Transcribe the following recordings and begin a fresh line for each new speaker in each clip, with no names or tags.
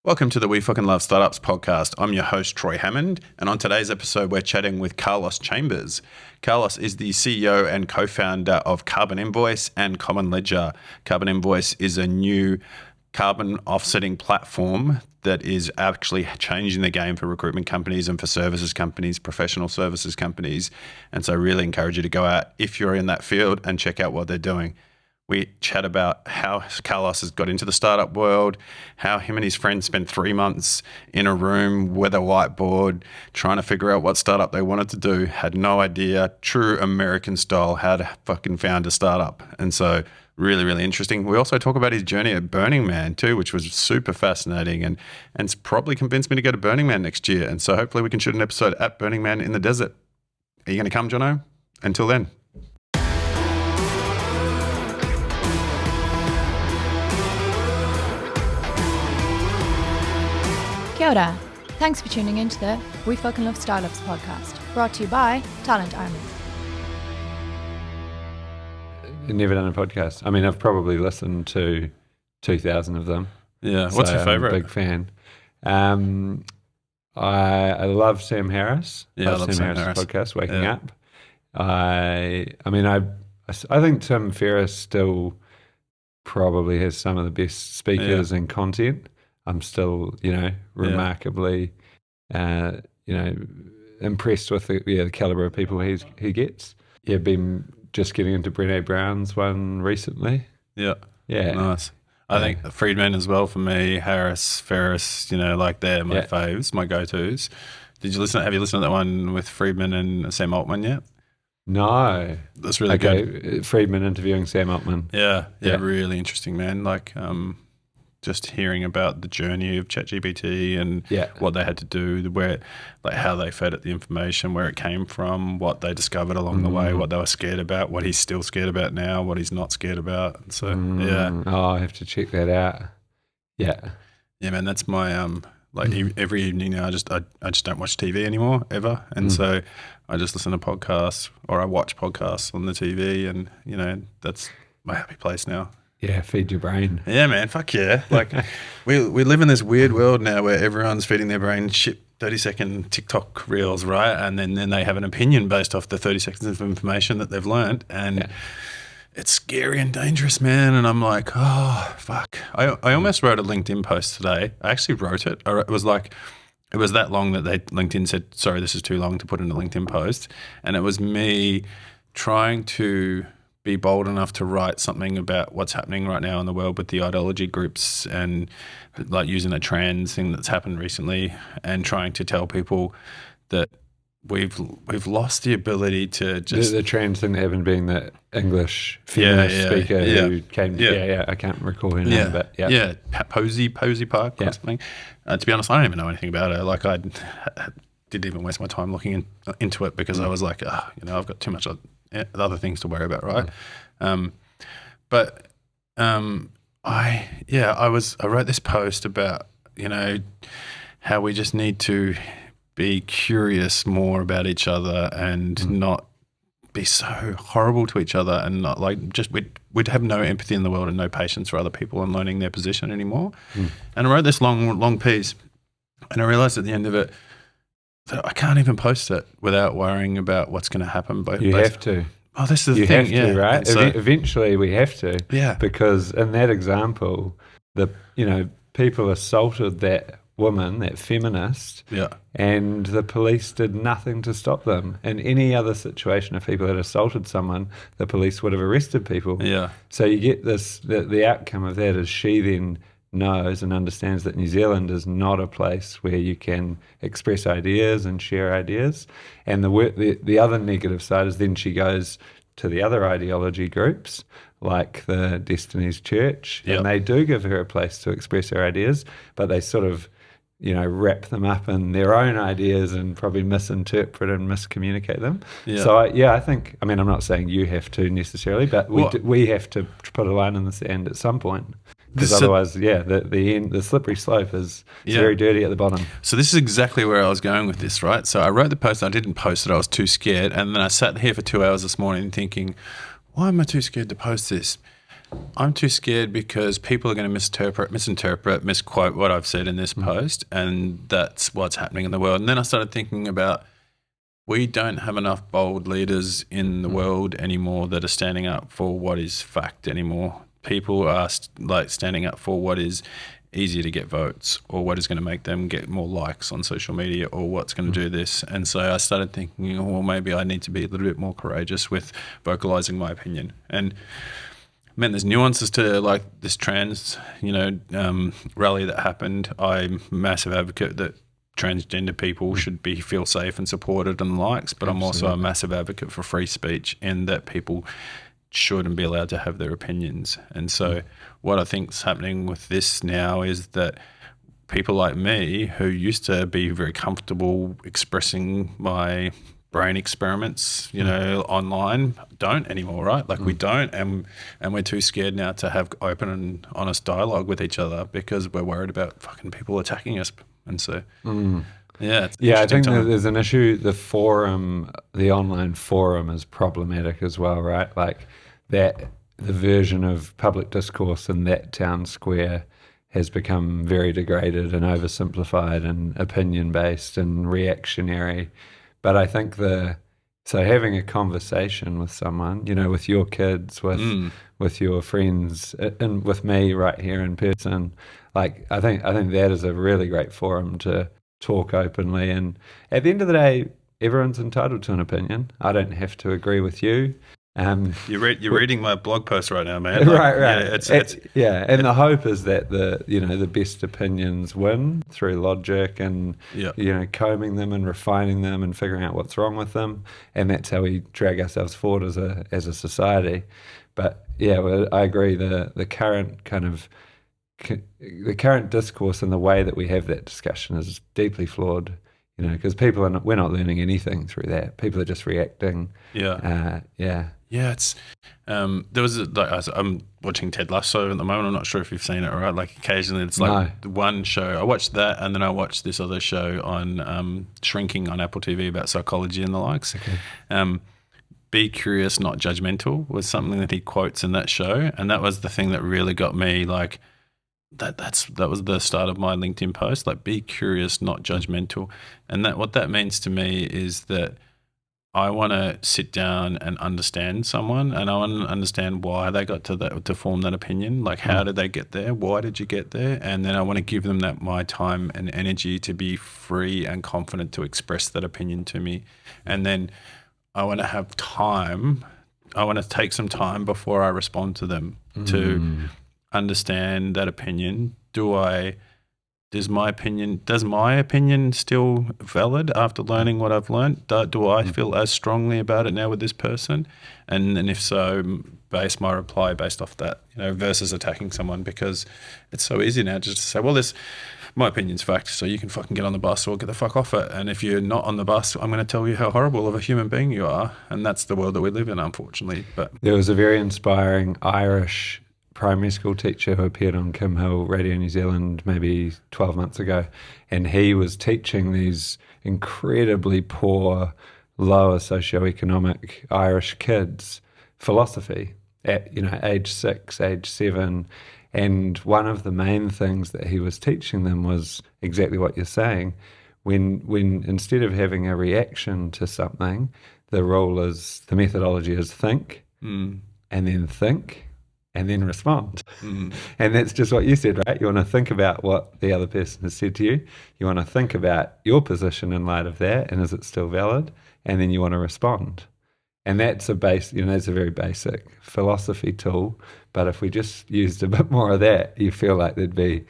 Welcome to the We Fucking Love Startups podcast. I'm your host, Troy Hammond, and on today's episode, we're chatting with Carlos Chambers. Carlos is the CEO and co-founder of CarbonInvoice and Common Ledger. CarbonInvoice is a new carbon offsetting platform that is actually changing the game for recruitment companies and for services companies, professional services companies. And so I really encourage you to go out if you're in that field and check out what they're doing. We chat about how Carlos has got into the startup world, how him and his friends spent 3 months in a room with a whiteboard trying to figure out what startup they wanted to do, had no idea, true American style, how to fucking found a startup. And so really, really interesting. We also talk about his journey at Burning Man too, which was super fascinating and it's probably convinced me to go to Burning Man next year. And so hopefully we can shoot an episode at Burning Man in the desert. Are you going to come, Jono? Until then.
Kia ora. Thanks for tuning into the We Fucking Love Startups podcast, brought to you by Talent Army.
Never done a podcast. I mean, I've probably listened to 2,000 of them.
Yeah. What's your favorite?
I'm a big fan. I love Sam Harris.
Yeah, I love Sam
Harris'
Harris.
podcast, Waking Up. I think Tim Ferriss still probably has some of the best speakers and content. I'm still, remarkably, impressed with the caliber of people he gets. Yeah, been just getting into Brené Brown's one recently.
Yeah.
Yeah.
Nice. I think Friedman as well for me, Harris, Ferris, they're my faves, my go-tos. Have you listened to that one with Friedman and Sam Altman yet?
No.
That's really good.
Friedman interviewing Sam Altman.
Yeah, really interesting, man. Just hearing about the journey of ChatGPT and what they had to do, how they fed it the information, where it came from, what they discovered along the way, what they were scared about, what he's still scared about now, what he's not scared about. So
I have to check that out. Yeah,
man, that's my every evening now. I just don't watch TV anymore ever, and so I just listen to podcasts or I watch podcasts on the TV, and that's my happy place now.
Yeah, feed your brain.
Yeah, man, fuck yeah. We live in this weird world now where everyone's feeding their brain shit 30-second TikTok reels, right? And then they have an opinion based off the 30 seconds of information that they've learned. And it's scary and dangerous, man. And I'm like, oh, fuck. I almost wrote a LinkedIn post today. I actually wrote it. It was that long that LinkedIn said, sorry, this is too long to put in a LinkedIn post. And it was me trying to be bold enough to write something about what's happening right now in the world with the ideology groups and using a trans thing that's happened recently and trying to tell people that we've lost the ability to just...
The trans thing that happened being the English feminist speaker who came... I can't recall her name, but
Posey Park or something. To be honest, I don't even know anything about her. I didn't even waste my time looking into it because I was like, I've got too much other things to worry about, right? I wrote this post about how we just need to be curious more about each other and not be so horrible to each other and not we'd have no empathy in the world and no patience for other people and learning their position anymore. And I wrote this long piece and I realized at the end of it I can't even post it without worrying about what's going to happen.
You have to.
Oh, this is the
you
thing.
You have to, right? So, eventually we have to.
Yeah.
Because in that example, people assaulted that woman, that feminist, and the police did nothing to stop them. In any other situation, if people had assaulted someone, the police would have arrested people.
Yeah.
So you get this, the outcome of that is she then knows and understands that New Zealand is not a place where you can express ideas and share ideas. And the other negative side is then she goes to the other ideology groups like the Destiny's Church, and they do give her a place to express her ideas, but they sort of wrap them up in their own ideas and probably misinterpret and miscommunicate them. Yeah. So I think, I'm not saying you have to necessarily, but we have to put a line in the sand at some point. Because otherwise, the slippery slope is very dirty at the bottom.
So this is exactly where I was going with this, right? So I wrote the post, I didn't post it, I was too scared. And then I sat here for 2 hours this morning thinking, why am I too scared to post this? I'm too scared because people are going to misinterpret, misquote what I've said in this post, and that's what's happening in the world. And then I started thinking about, we don't have enough bold leaders in the world anymore that are standing up for what is fact anymore. People are standing up for what is easier to get votes, or what is going to make them get more likes on social media, or what's going to do this. And so I started thinking, well, maybe I need to be a little bit more courageous with vocalizing my opinion. And man, there's nuances to like this trans, rally that happened. I'm a massive advocate that transgender people should feel safe and supported and likes, but I'm also a massive advocate for free speech, and that people shouldn't be allowed to have their opinions. And so what I think is happening with this now is that people like me, who used to be very comfortable expressing my brain experiments, online, don't anymore, right? Like we don't, and we're too scared now to have open and honest dialogue with each other because we're worried about fucking people attacking us. And so, I
think there's an issue. The online forum is problematic as well, right? Like that, the version of public discourse in that town square has become very degraded and oversimplified and opinion-based and reactionary. But I think so having a conversation with someone, with your kids, with your friends, and with me right here in person, like I think that is a really great forum to talk openly. And at the end of the day, everyone's entitled to an opinion. I don't have to agree with you.
You're reading my blog post right now, man.
Right.
Yeah,
and the hope is that the best opinions win through logic and combing them and refining them and figuring out what's wrong with them, and that's how we drag ourselves forward as a society. But I agree. The current the current discourse and the way that we have that discussion is deeply flawed. Because we're not learning anything through that. People are just reacting.
It's there was I'm watching Ted Lasso at the moment. I'm not sure if you've seen it, right? Like occasionally it's like one show. I watched that, and then I watched this other show on Shrinking on Apple TV about psychology and the likes. Okay. Be curious, not judgmental was something that he quotes in that show, and that was the thing that really got me like. That was the start of my LinkedIn post, like be curious, not judgmental. And what that means to me is that I want to sit down and understand someone, and I want to understand why they got to form that opinion. Like, how did they get there? Why did you get there? And then I want to give them my time and energy to be free and confident to express that opinion to me. And then I want to have time. I want to take some time before I respond to them to understand that opinion. Does my opinion still valid after learning what I've learned? Do I feel as strongly about it now with this person? And if so, base my reply based off that, versus attacking someone, because it's so easy now just to say, well, my opinion's fact, so you can fucking get on the bus or get the fuck off it. And if you're not on the bus, I'm going to tell you how horrible of a human being you are. And that's the world that we live in, unfortunately. But
there was a very inspiring Irish primary school teacher who appeared on Kim Hill Radio New Zealand maybe 12 months ago, and he was teaching these incredibly poor, lower socioeconomic Irish kids philosophy at age 6, age 7, and one of the main things that he was teaching them was exactly what you're saying. When instead of having a reaction to something, the methodology is think, and then think, and then respond. And that's just what you said, right? You want to think about what the other person has said to you. You want to think about your position in light of that, and is it still valid? And then you want to respond. And that's that's a very basic philosophy tool. But if we just used a bit more of that, you feel like there'd be,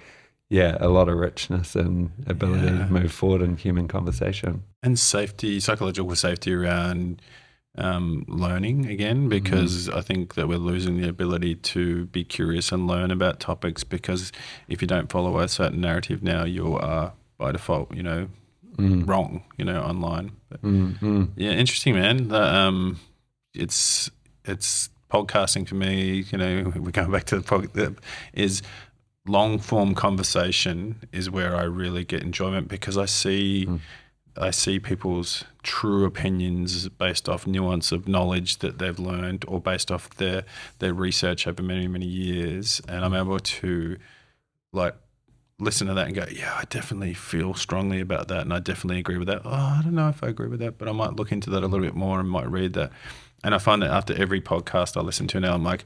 a lot of richness and ability to move forward in human conversation.
And safety, psychological safety around learning again, because I think that we're losing the ability to be curious and learn about topics, because if you don't follow a certain narrative now, you are by default, wrong, online. But, interesting, man. It's podcasting for me, we're going back to the is long form conversation is where I really get enjoyment, because I see I see people's true opinions based off nuance of knowledge that they've learned or based off their research over many, many years. And I'm able to like listen to that and go, yeah, I definitely feel strongly about that. And I definitely agree with that. Oh, I don't know if I agree with that, but I might look into that a little bit more and might read that. And I find that after every podcast I listen to now, I'm like,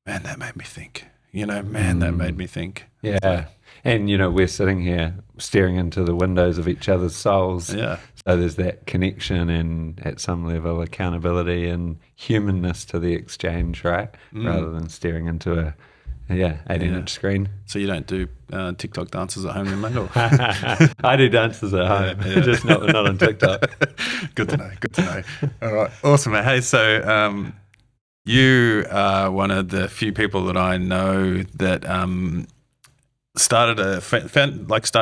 man, that made me think. That made me think.
Yeah. And, we're sitting here staring into the windows of each other's souls.
Yeah.
So there's that connection and at some level accountability and humanness to the exchange, right? Rather than staring into a 18-inch screen.
So you don't do TikTok dances at home then, mate? Or?
I do dances at home, just not on TikTok.
Good to know. All right. Awesome, mate. Hey, so you are one of the few people that I know that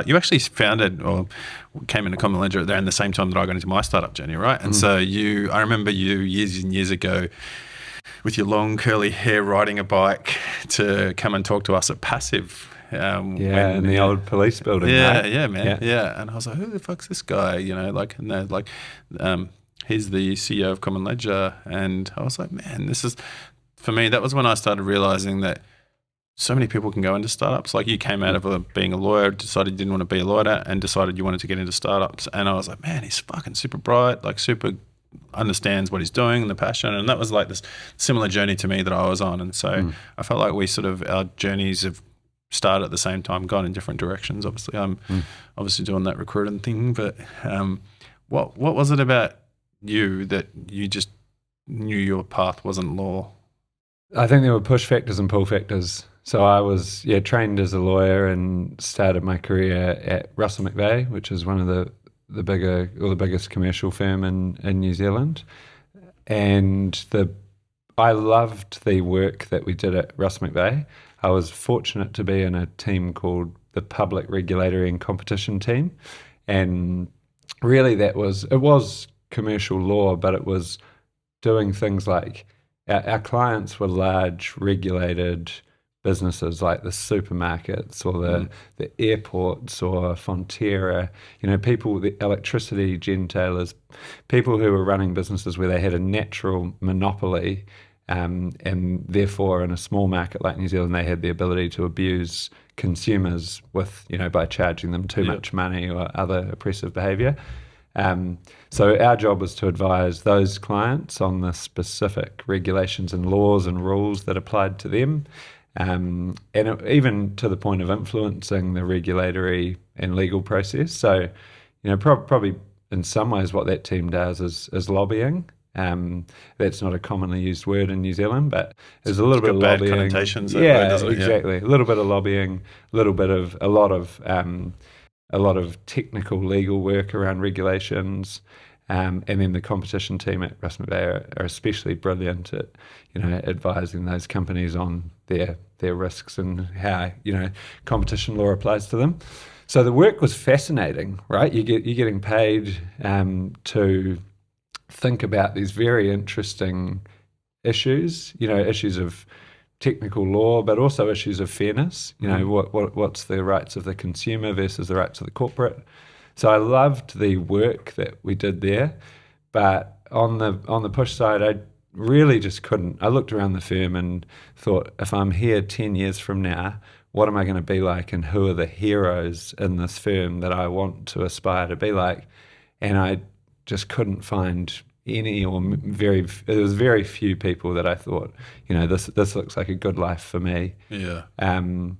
you actually founded or came into Common Ledger around the same time that I got into my startup journey, right? And so I remember you years and years ago with your long curly hair riding a bike to come and talk to us at Passive.
In the old police building.
Yeah, man. Yeah. And I was like, who the fuck's this guy? And they're like, he's the CEO of Common Ledger. And I was like, man, for me, that was when I started realizing that so many people can go into startups. Like you came out of being a lawyer, decided you didn't want to be a lawyer and decided you wanted to get into startups. And I was like, man, he's fucking super bright, like super understands what he's doing and the passion. And that was like this similar journey to me that I was on. And so I felt like our journeys have started at the same time, gone in different directions. Obviously, I'm obviously doing that recruiting thing, but what was it about you that you just knew your path wasn't law?
I think there were push factors and pull factors. So I was trained as a lawyer and started my career at Russell McVeagh, which is one of the biggest commercial firm in New Zealand. And I loved the work that we did at Russell McVeagh. I was fortunate to be in a team called the Public Regulatory and Competition team. And really it was commercial law, but it was doing things like our clients were large regulated businesses like the supermarkets or the airports or Fonterra, people, the electricity gentailers, people who were running businesses where they had a natural monopoly and therefore in a small market like New Zealand, they had the ability to abuse consumers with, by charging them too much money or other oppressive behaviour. So our job was to advise those clients on the specific regulations and laws and rules that applied to them. And even to the point of influencing the regulatory and legal process. So, probably in some ways what that team does is lobbying. That's not a commonly used word in New Zealand, but there's a little bit of lobbying. Bad connotations. Exactly. A little bit of lobbying, a lot of technical legal work around regulations. And then the competition team at Russell McVeagh are especially brilliant at, advising those companies on their risks and how, competition law applies to them. So the work was fascinating, right? You're getting paid to think about these very interesting issues, issues of technical law, but also issues of fairness. What's the rights of the consumer versus the rights of the corporate. So I loved the work that we did there, but on the push side, I really just couldn't. I looked around the firm and thought, if I'm here 10 years from now, what am I going to be like, and who are the heroes in this firm that I want to aspire to be like? And I just couldn't find any, there was very few people that I thought, this looks like a good life for me. Yeah. And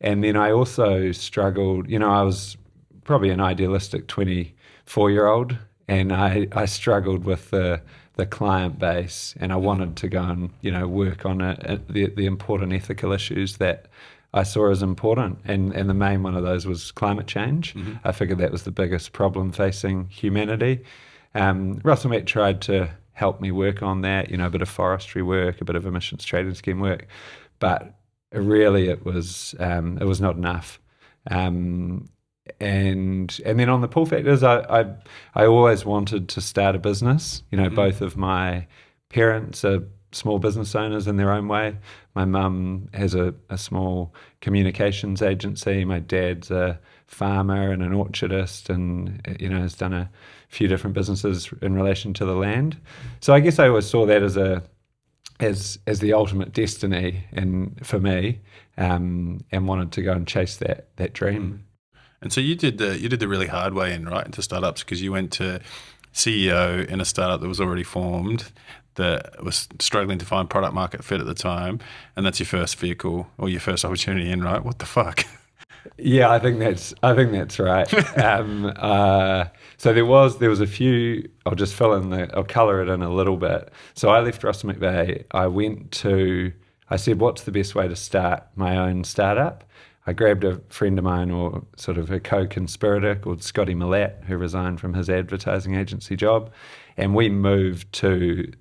then I also struggled. I was probably an idealistic 24-year-old, and I struggled with the client base, and I wanted to go and work on the important ethical issues that I saw as important, and the main one of those was climate change. I figured that was the biggest problem facing humanity. Russell McVeagh tried to help me work on that, a bit of forestry work, a bit of emissions trading scheme work, but really it was not enough. And then on the pull factors, I always wanted to start a business. Both of my parents are small business owners in their own way. My mum has a small communications agency. My dad's a farmer and an orchardist, and has done a few different businesses in relation to the land. So I guess I always saw that as the ultimate destiny, and for me, and wanted to go and chase that dream.
And so you did the really hard way in, right, into startups, because you went to CEO in a startup that was already formed, that was struggling to find product market fit at the time, and that's your first vehicle or your first opportunity in, right? What the fuck?
Yeah, I think that's right. So there was a few. I'll just I'll colour it in a little bit. So I left Russell McVeagh. I said, what's the best way to start my own startup? I grabbed a friend of mine, or sort of a co-conspirator, called Scotty Millett, who resigned from his advertising agency job, and we moved to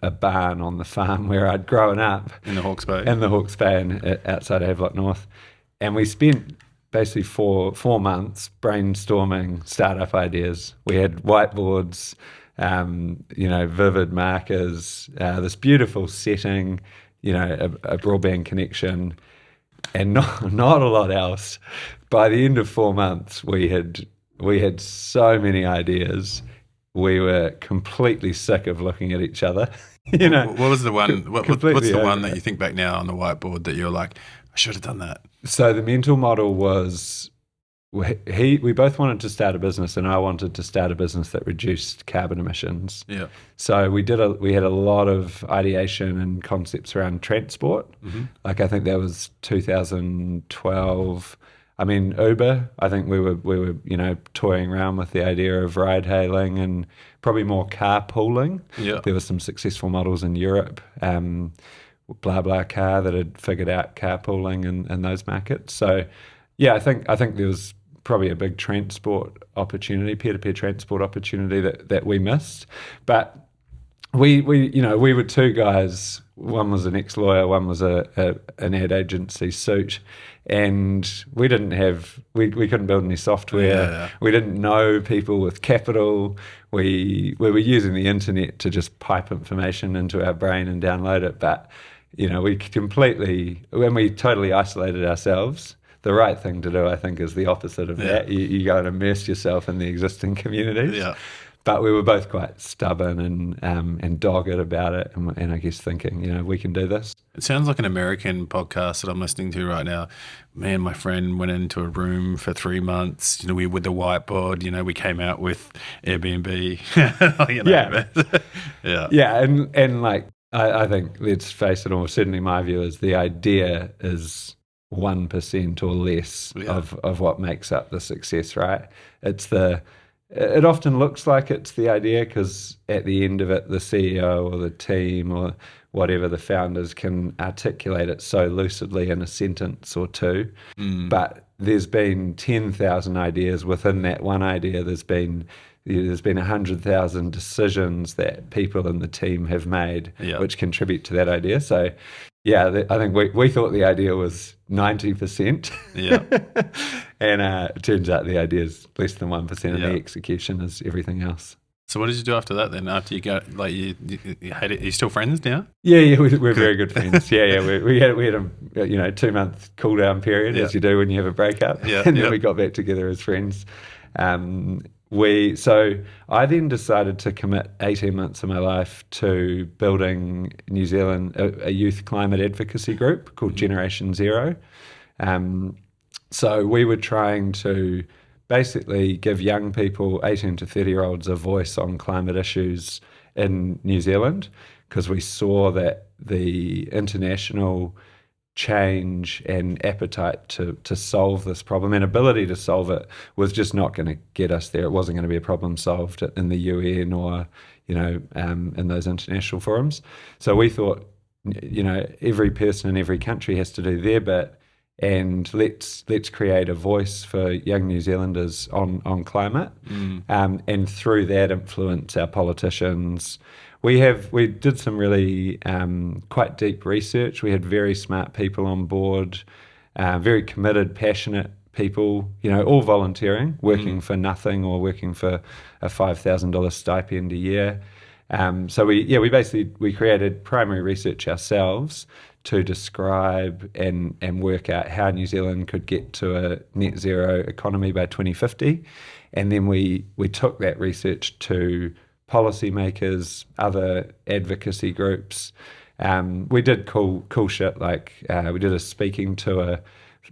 a barn on the farm where I'd grown up.
In the Hawke's Bay?
In the Hawke's Bay, outside Havelock North. And we spent basically 4 months brainstorming startup ideas. We had whiteboards, vivid markers, this beautiful setting, a broadband connection, and not a lot else. By the end of 4 months, we had so many ideas. We were completely sick of looking at each other.
What was the one? What's the one that you think back now on the whiteboard that you're like, I should have done that?
So the mental model was, we both wanted to start a business, and I wanted to start a business that reduced carbon emissions.
Yeah.
So we had a lot of ideation and concepts around transport. Mm-hmm. Like, I think that was 2012. I mean, Uber, I think we were toying around with the idea of ride hailing and probably more carpooling.
Yeah.
There were some successful models in Europe. BlaBlaCar that had figured out carpooling in those markets. So, yeah, I think there was probably a big transport opportunity, peer-to-peer transport opportunity that we missed. But we were two guys. One was an ex-lawyer, one was an ad agency suit, and we couldn't build any software.
Yeah.
We didn't know people with capital. We were using the internet to just pipe information into our brain and download it, but when we totally isolated ourselves. The right thing to do, I think, is the opposite of that. You go and immerse yourself in the existing communities.
Yeah.
But we were both quite stubborn and dogged about it, and I guess thinking, we can do this.
It sounds like an American podcast that I'm listening to right now. Me and my friend went into a room for 3 months. We with the whiteboard. We came out with Airbnb.
Yeah. Yeah, and like, I think, let's face it, or certainly my view is the idea is 1% or less of what makes up the success, right? It often looks like it's the idea, because at the end of it, the CEO or the team or whatever, the founders can articulate it so lucidly in a sentence or two. But there's been 10,000 ideas within that one idea. There's been 100,000 decisions that people in the team have made, which contribute to that idea. So, yeah, I think we thought the idea was 90%. Yeah. And it turns out the idea is less than 1%, and the execution is everything else.
So what did you do after that then? After you got, like, you had it, are you still friends now?
Yeah, we're very good friends. Yeah. We had a 2-month cool down period, as you do when you have a breakup, and then we got back together as friends. So I then decided to commit 18 months of my life to building New Zealand a youth climate advocacy group called Generation Zero. So we were trying to basically give young people, 18 to 30-year-olds, a voice on climate issues in New Zealand, because we saw that the international change and appetite to solve this problem and ability to solve it was just not going to get us there. It wasn't going to be a problem solved in the UN or in those international forums. So we thought, every person in every country has to do their bit, and let's create a voice for young New Zealanders on climate, and through that influence our politicians. We did some really quite deep research. We had very smart people on board, very committed, passionate people, all volunteering, working for nothing or working for a $5,000 stipend a year. So we created primary research ourselves to describe and work out how New Zealand could get to a net zero economy by 2050. And then we took that research to policymakers, other advocacy groups. We did cool shit, like we did a speaking tour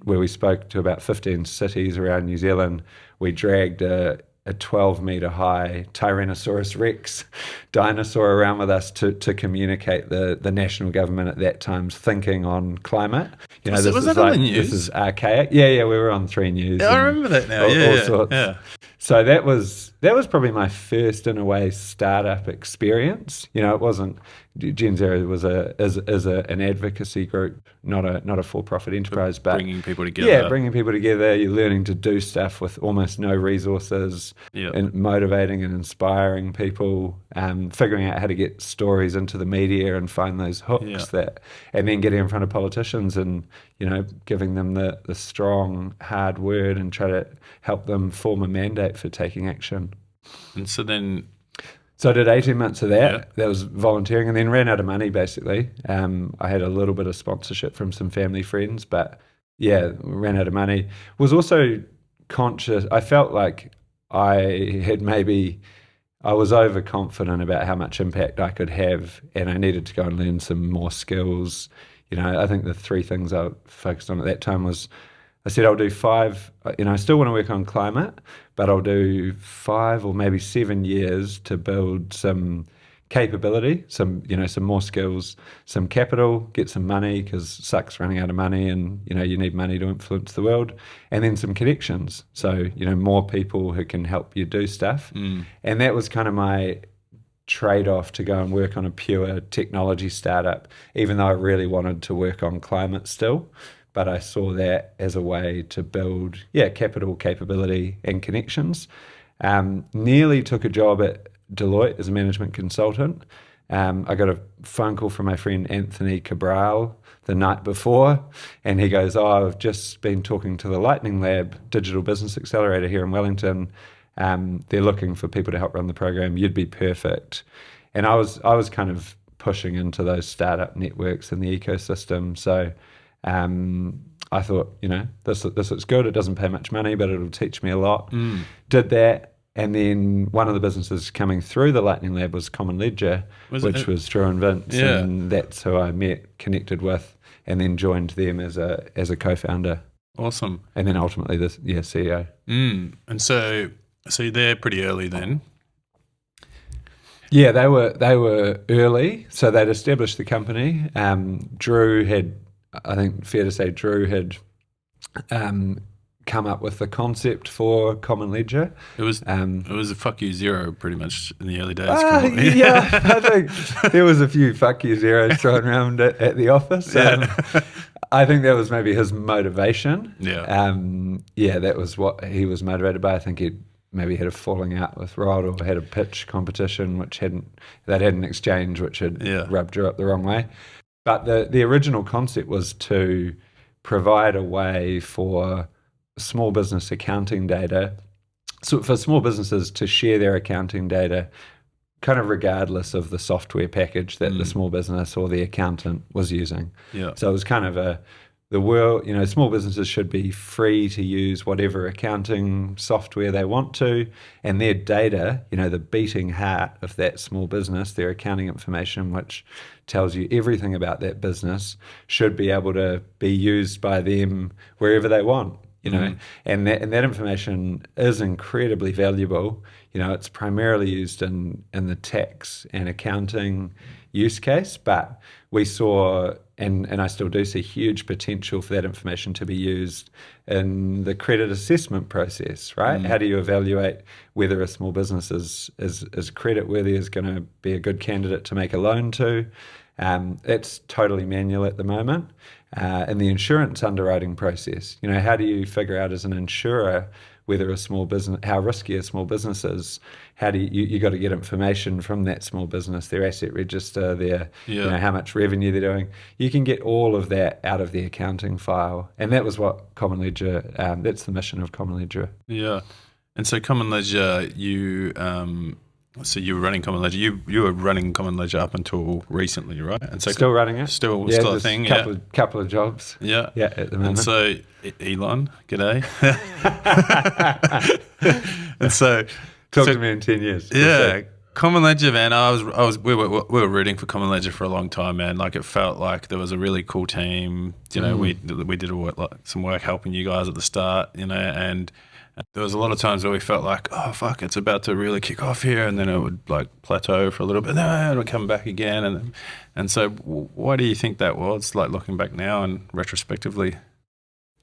where we spoke to about 15 cities around New Zealand. We dragged a 12-metre high Tyrannosaurus Rex dinosaur around with us to communicate the national government at that time's thinking on climate. You know,
Was that on the news?
This is archaic. Yeah, we were on 3 News.
Yeah, I remember that now. All sorts. Yeah.
So that was probably my first, in a way, startup experience. You know, it wasn't. Gen Zero was an advocacy group, not a for-profit enterprise, but
bringing people together.
Yeah, bringing people together. You're learning to do stuff with almost no resources, and motivating and inspiring people, figuring out how to get stories into the media and find those hooks and then getting in front of politicians and, you know, giving them the strong, hard word and try to help them form a mandate for taking action.
And so then...
So I did 18 months of that. Yeah. That was volunteering, and then ran out of money, basically. I had a little bit of sponsorship from some family friends, but yeah, ran out of money. Was also conscious. I felt like I was overconfident about how much impact I could have, and I needed to go and learn some more skills. You know, I think the 3 things I focused on at that time was, I said I'll do 5, you know, I still want to work on climate, but I'll do 5 or maybe 7 years to build some capability, some more skills, some capital, get some money, because it sucks running out of money, and, you know, you need money to influence the world, and then some connections. So, you know, more people who can help you do stuff. And that was kind of my trade-off to go and work on a pure technology startup, even though I really wanted to work on climate still. But I saw that as a way to build, capital, capability, and connections. Nearly took a job at Deloitte as a management consultant. I got a phone call from my friend Anthony Cabral the night before, and he goes, I've just been talking to the Lightning Lab Digital Business Accelerator here in Wellington. They're looking for people to help run the program. You'd be perfect. And I was kind of pushing into those startup networks in the ecosystem. So I thought, you know, this looks good. It doesn't pay much money, but it'll teach me a lot. Did that. And then one of the businesses coming through the Lightning Lab was Common Ledger, which was Drew and Vince. Yeah. And that's who I met, connected with, and then joined them as a co-founder.
Awesome.
And then ultimately CEO.
And so you're there pretty early then?
Yeah, they were early. So they'd established the company. Drew had, I think fair to say, come up with the concept for CommonLedger.
It was a fuck you zero pretty much in the early days.
Yeah, I think there was a few fuck you zeros thrown around at the office. I think that was maybe his motivation. Yeah. That was what he was motivated by. I think he'd maybe had a falling out with Rod, or had a pitch competition which had an exchange which had rubbed Drew up the wrong way. But the original concept was to provide a way for small business accounting data, so for small businesses to share their accounting data kind of regardless of the software package that the small business or the accountant was using. Yeah. So it was kind of the world, you know, small businesses should be free to use whatever accounting software they want to, and their data, you know, the beating heart of that small business, their accounting information, which tells you everything about that business, should be able to be used by them wherever they want. You know, and that information is incredibly valuable. You know, it's primarily used in the tax and accounting use case, but we saw, and I still do see, huge potential for that information to be used in the credit assessment process, right? How do you evaluate whether a small business is creditworthy, is going to be a good candidate to make a loan to? It's totally manual at the moment. In the insurance underwriting process, you know, how do you figure out as an insurer whether a small business, how risky a small business is? How do you got to get information from that small business, their asset register, their, you know, how much revenue they're doing. You can get all of that out of the accounting file. And that was what Common Ledger, that's the mission of Common Ledger.
Yeah. And so Common Ledger, you So you were running Common Ledger. You were running Common Ledger up until recently, right? And so
Still running it.
Still a
just
thing.
Couple of jobs.
Yeah.
Yeah. At the moment.
And so Elon, g'day. And so
talk to me in 10 years.
Yeah. Common Ledger, man. We were rooting for Common Ledger for a long time, man. Like, it felt like there was a really cool team. You know, we did some work helping you guys at the start. You know, and there was a lot of times where we felt like, oh fuck, it's about to really kick off here, and then it would like plateau for a little bit, then it would come back again, and so why do you think that was? Like, looking back now and retrospectively,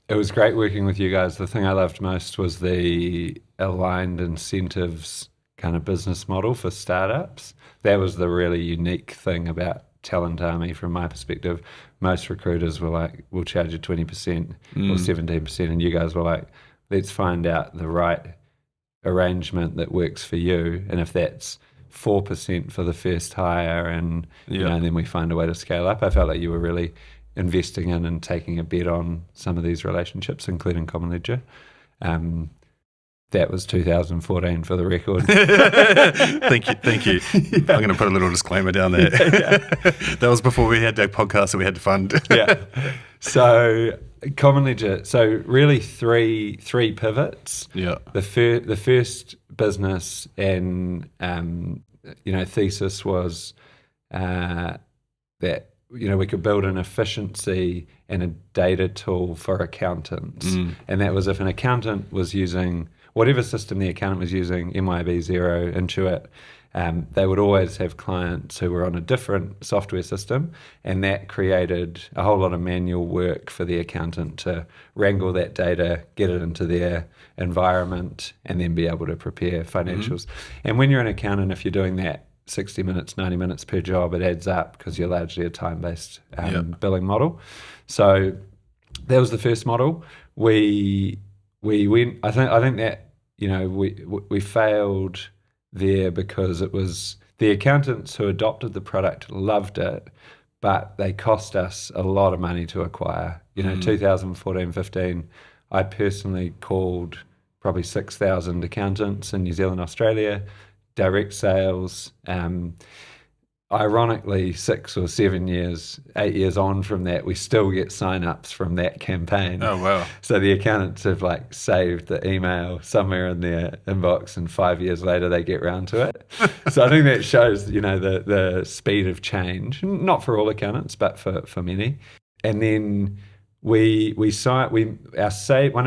it was great working with you guys. The thing I loved most was the aligned incentives kind of business model for startups. That was the really unique thing about Talent Army from my perspective. Most recruiters were like, we'll charge you 20% or 17%, and you guys were like, let's find out the right arrangement that works for you. And if that's 4% for the first hire, and you know, and then we find a way to scale up. I felt like you were really investing in and taking a bet on some of these relationships, including Common Ledger. That was 2014 for the record.
Thank you. Yeah. I'm going to put a little disclaimer down there. That was before we had that podcast that we had to fund.
Yeah. So Common Ledger. So really three pivots.
Yeah.
The first business and thesis was that we could build an efficiency and a data tool for accountants, and that was if an accountant was using whatever system the accountant was using, MYB, Xero, Intuit, they would always have clients who were on a different software system, and that created a whole lot of manual work for the accountant to wrangle that data, get it into their environment, and then be able to prepare financials. And when you're an accountant, if you're doing that 60 minutes, 90 minutes per job, it adds up because you're largely a time-based billing model. So that was the first model. We went. I think that we failed there because it was the accountants who adopted the product loved it, but they cost us a lot of money to acquire. 2014, 15, I personally called probably 6,000 accountants in New Zealand, Australia, direct sales. Ironically, 6 or 7 years, 8 years on from that, we still get sign-ups from that campaign.
Oh, wow.
So the accountants have saved the email somewhere in their inbox, and 5 years later they get round to it. So I think that shows, the speed of change, not for all accountants, but for many. And then one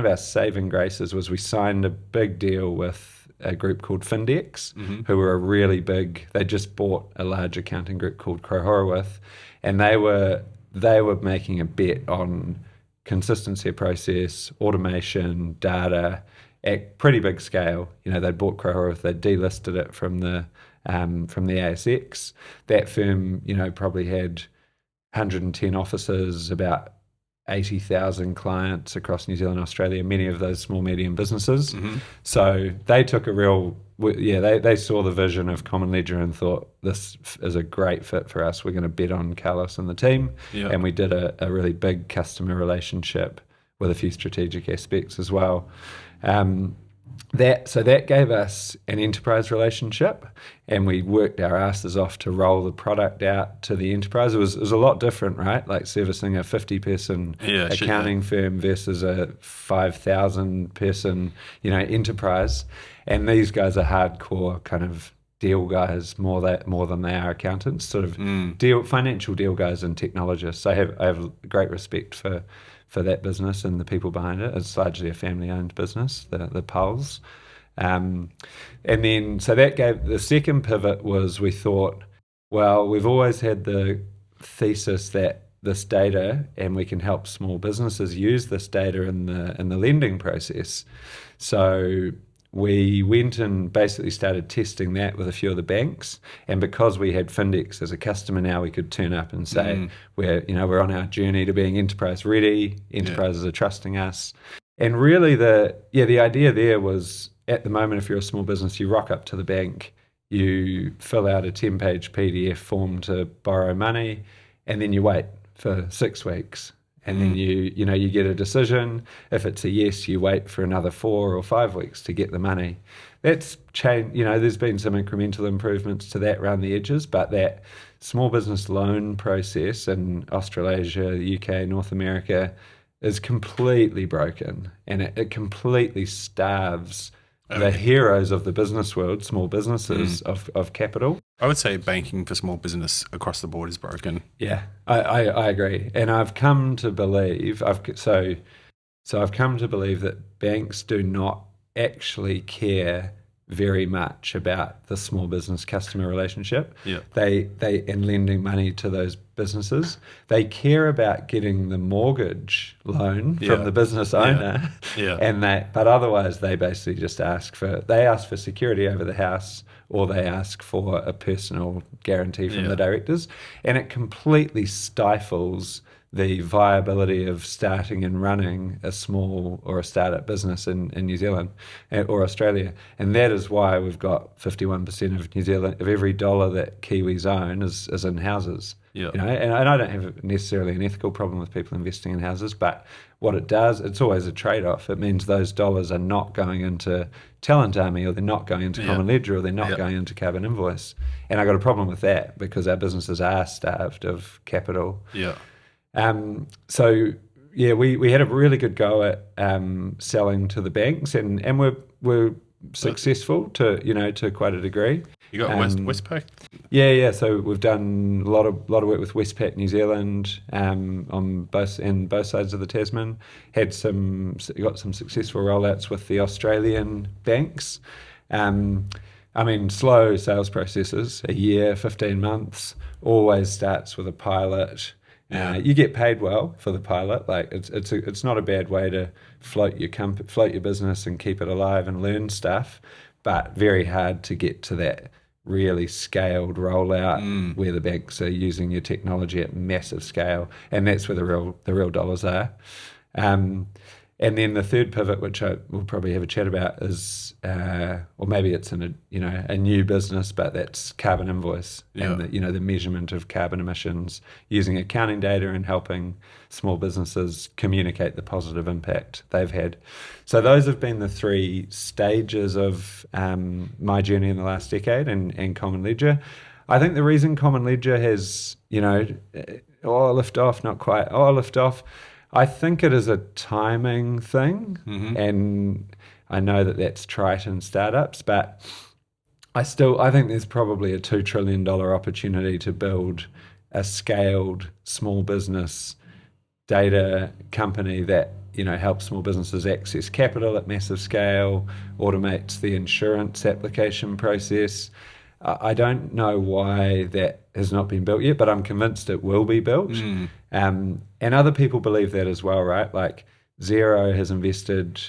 of our saving graces was we signed a big deal with a group called Findex, who were a really big. They just bought a large accounting group called Crowhorowith, and they were making a bet on consistency of process, automation, data at pretty big scale. They'd bought Crowhorowith, they delisted it from the ASX. That firm, probably had 110 offices, about 80,000 clients across New Zealand, Australia, many of those small, medium businesses. So they took they saw the vision of Common Ledger and thought, this is a great fit for us. We're going to bet on Carlos and the team. Yeah. And we did a really big customer relationship with a few strategic aspects as well. That gave us an enterprise relationship, and we worked our asses off to roll the product out to the enterprise. It was a lot different, right? Like servicing a 50-person accounting firm versus a 5,000-person, enterprise. And these guys are hardcore kind of deal guys more than they are accountants, sort of financial deal guys and technologists. I have great respect for that business and the people behind it. It's largely a family-owned business, the Pulse. And then, so that gave, the second pivot was we thought, well, we've always had the thesis that this data, and we can help small businesses use this data in the lending process. So we went and basically started testing that with a few of the banks, and because we had Findex as a customer now, we could turn up and say we're on our journey to being enterprise ready. Enterprises are trusting us, and really the idea there was, at the moment, if you're a small business, you rock up to the bank, you fill out a 10-page PDF form to borrow money, and then you wait for 6 weeks. and then you get a decision. If it's a yes, you wait for another 4 or 5 weeks to get the money. That's changed. There's been some incremental improvements to that around the edges, but that small business loan process in Australasia, the UK, North America is completely broken, and it completely starves the heroes of the business world, small businesses, of capital.
I would say banking for small business across the board is broken.
Yeah, I agree. And I've come to believe, I've come to believe that banks do not actually care very much about the small business customer relationship.
Yeah.
They and lending money to those businesses. They care about getting the mortgage loan from the business owner.
Yeah.
But otherwise they basically just ask for security over the house, or they ask for a personal guarantee from the directors. And it completely stifles the viability of starting and running a small or a startup business in New Zealand or Australia. And that is why we've got 51% of New Zealand, of every dollar that Kiwis own is in houses.
Yeah.
And I don't have necessarily an ethical problem with people investing in houses, but what it does, it's always a trade-off. It means those dollars are not going into Talent Army, or they're not going into Common Ledger, or they're not going into CarbonInvoice. And I got a problem with that because our businesses are starved of capital.
Yeah.
We had a really good go at selling to the banks, and we're successful to quite a degree.
You got Westpac?
Yeah. So we've done a lot of work with Westpac New Zealand on both sides of the Tasman. Got some successful rollouts with the Australian banks. Slow sales processes, a year, 15 months, always starts with a pilot. You get paid well for the pilot. Like it's not a bad way to float your business and keep it alive and learn stuff, but very hard to get to that really scaled rollout where the banks are using your technology at massive scale, and that's where the real dollars are. And then the third pivot, which we'll probably have a chat about, is, or maybe it's in a new business, but that's CarbonInvoice and the measurement of carbon emissions using accounting data and helping small businesses communicate the positive impact they've had. So those have been the 3 stages of my journey in the last decade and Common Ledger. I think the reason Common Ledger has, lift off. I think it is a timing thing, and I know that that's trite in startups, but I think there's probably a $2 trillion opportunity to build a scaled small business data company that helps small businesses access capital at massive scale, automates the insurance application process. I don't know why that has not been built yet, but I'm convinced it will be built. And other people believe that as well, right? Like Xero has invested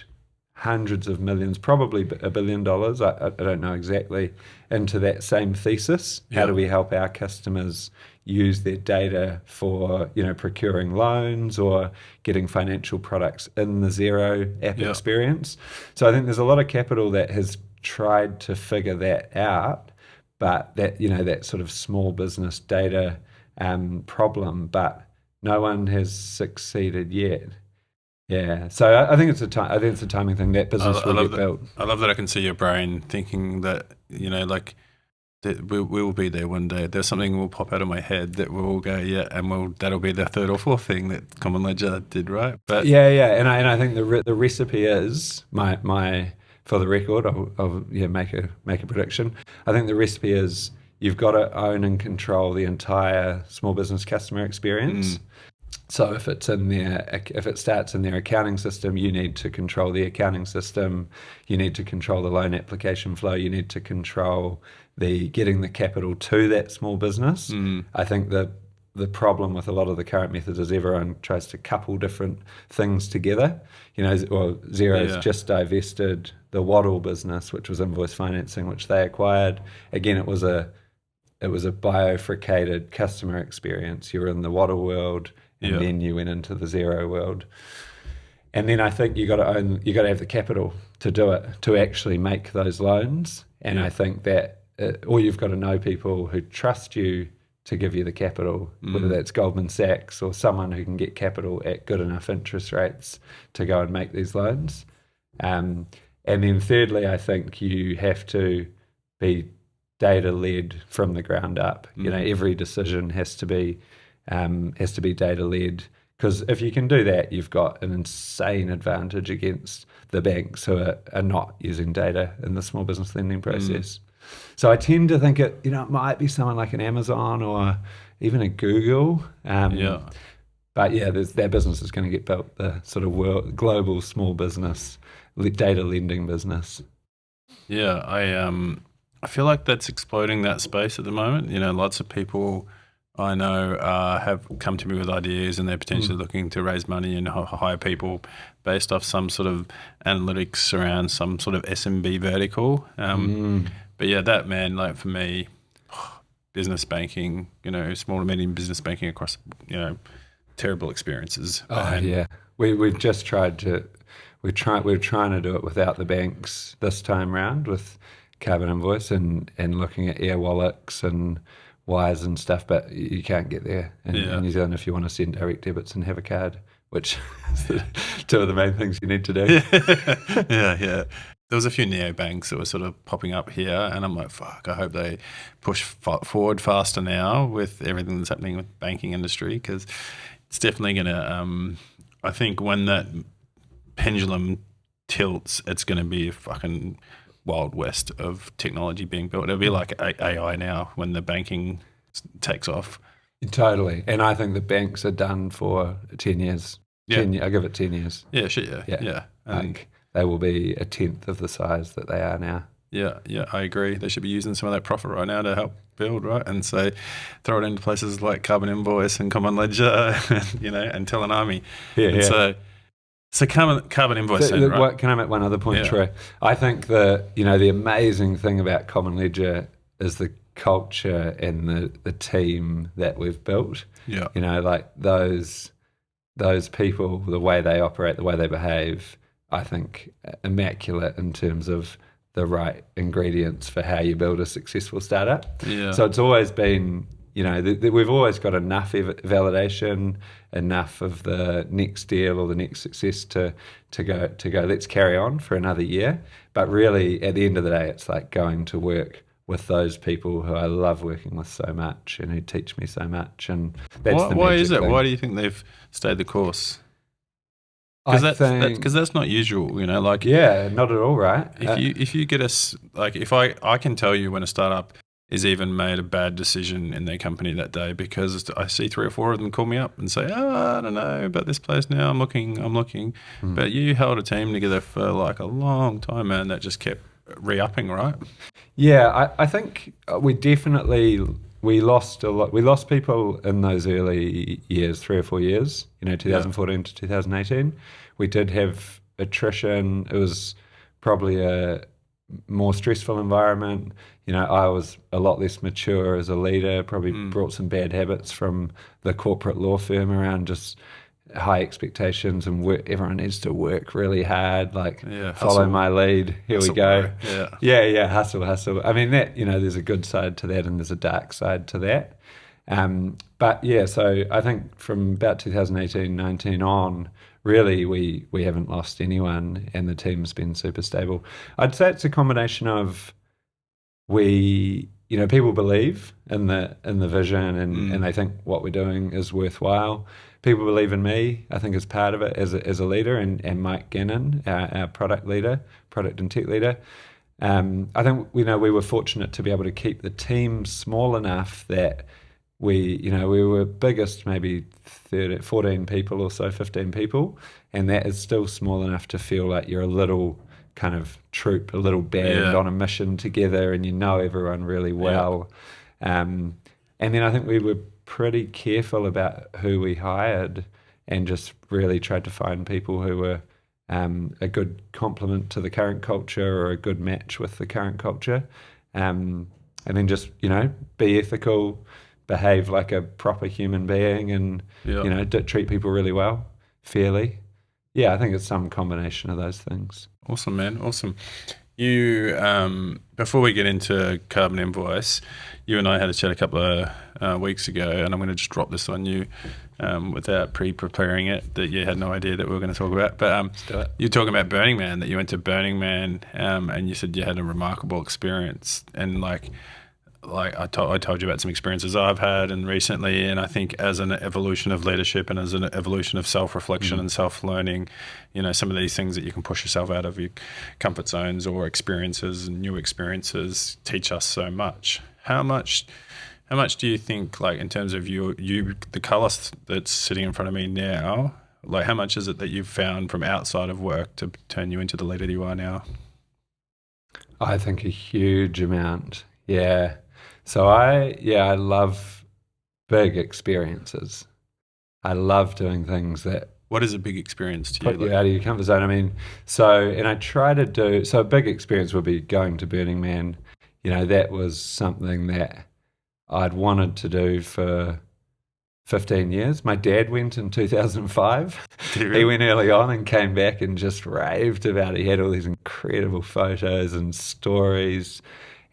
hundreds of millions, probably $1 billion, I don't know exactly, into that same thesis. How do we help our customers use their data for, procuring loans or getting financial products in the Xero app experience? So I think there's a lot of capital that has tried to figure that out, but that sort of small business data problem, but no one has succeeded yet. Yeah, so I think it's a timing thing. That business will get built.
I love that I can see your brain thinking that that we will be there one day. There's something will pop out of my head that we'll go and that'll be the 3rd or 4th thing that Common Ledger did, right? But
and I think the recipe is my. For the record, I'll make a prediction. I think the recipe is you've got to own and control the entire small business customer experience. So if it starts in their accounting system, you need to control the accounting system. You need to control the loan application flow. You need to control getting the capital to that small business. I think that the problem with a lot of the current methods is everyone tries to couple different things together. Xero's just divested the Waddle business, which was invoice financing, which they acquired. Again, it was a bifurcated customer experience. You were in the Waddle world, and then you went into the Xero world. And then I think you got to have the capital to do it, to actually make those loans. And I think that or you've got to know people who trust you to give you the capital, whether that's Goldman Sachs or someone who can get capital at good enough interest rates to go and make these loans. And then thirdly, I think you have to be data-led from the ground up. You know, every decision has to be data-led, because if you can do that, you've got an insane advantage against the banks who are not using data in the small business lending process. So I tend to think it might be someone like an Amazon or even a Google. But yeah, their business is going to get built, the sort of global small business data lending business.
Yeah, I feel like that's exploding, that space at the moment. You know, lots of people I know have come to me with ideas, and they're potentially looking to raise money and hire people based off some sort of analytics around some sort of SMB vertical. But yeah, that, man, like for me, business banking, small and medium business banking across, terrible experiences.
Yeah, we've just tried to. We're trying to do it without the banks this time round with CarbonInvoice and looking at air wallets and wires and stuff, but you can't get there in New Zealand if you want to send direct debits and have a card, which is two of the main things you need to do.
Yeah. There was a few neobanks that were sort of popping up here, and I'm like, fuck, I hope they push forward faster now with everything that's happening with the banking industry, because it's definitely going to, I think when that pendulum tilts, it's going to be a fucking wild west of technology being built. It'll be like AI now when the banking takes off.
Totally. And I think the banks are done for 10 years. I give it 10 years.
Yeah, shit, yeah.
Like they will be a tenth of the size that they are now.
Yeah, I agree. They should be using some of that profit right now to help build, right? And so throw it into places like CarbonInvoice and Common Ledger, and tell an army. So CarbonInvoice, right?
Can I make one other point, Troy? I think that, the amazing thing about Common Ledger is the culture and the team that we've built.
Yeah.
Like those people, the way they operate, the way they behave, I think immaculate in terms of the right ingredients for how you build a successful startup.
Yeah.
So it's always been, we've always got enough validation, enough of the next deal or the next success to go, let's carry on for another year. But really, at the end of the day, it's like going to work with those people who I love working with so much and who teach me so much. And that's
why is it?
thing.
Why do you think they've stayed the course? Because that's not usual, like...
Yeah, not at all, right?
If you get us... Like, if I can tell you when a startup has even made a bad decision in their company that day, because I see 3 or 4 of them call me up and say, I don't know about this place now, I'm looking. But you held a team together for like a long time, man, that just kept re-upping, right?
Yeah, I think we lost a lot. We lost people in those early years, 3 or 4 years, 2014 to 2018. We did have attrition. It was probably a more stressful environment. I was a lot less mature as a leader, probably brought some bad habits from the corporate law firm around just high expectations and work. Everyone needs to work really hard, follow my lead. Here we go.
Bro.
Yeah, hustle. I mean, that, there's a good side to that and there's a dark side to that. But yeah, so I think from about 2018-19 on, really we haven't lost anyone and the team's been super stable. I'd say it's a combination of people believe in the vision and they think what we're doing is worthwhile. People believe in me, I think, as part of it as a leader, and Mike Gannon, our product and tech leader. I think we were fortunate to be able to keep the team small enough that we were biggest maybe 14 people or so, 15 people, and that is still small enough to feel like you're a little kind of troop, a little band on a mission together, and everyone really well. And then I think we were pretty careful about who we hired and just really tried to find people who were a good complement to the current culture or a good match with the current culture. And then just, be ethical, behave like a proper human being and, treat people really well, fairly. Yeah, I think it's some combination of those things.
Awesome, man. Awesome. You, before we get into Carbon Invoice, you and I had a chat a couple of weeks ago, and I'm going to just drop this on you without pre-preparing it, that you had no idea that we were going to talk about. But you're talking about Burning Man, that you went to Burning Man, and you said you had a remarkable experience. And like I told you about some experiences I've had and recently, and I think as an evolution of leadership and as an evolution of self-reflection and self-learning, some of these things that you can push yourself out of your comfort zones or experiences and new experiences teach us so much. How much do you think, like, in terms of you the Carlos that's sitting in front of me now, like, how much is it that you've found from outside of work to turn you into the leader that you are now?
I think a huge amount. Yeah. So I love big experiences. I love doing things that
What is a big experience to you?
put you out of your comfort zone. I mean, and I try to do, so a big experience would be going to Burning Man. That was something that I'd wanted to do for 15 years. My dad went in 2005. He went early on and came back and just raved about it. He had all these incredible photos and stories,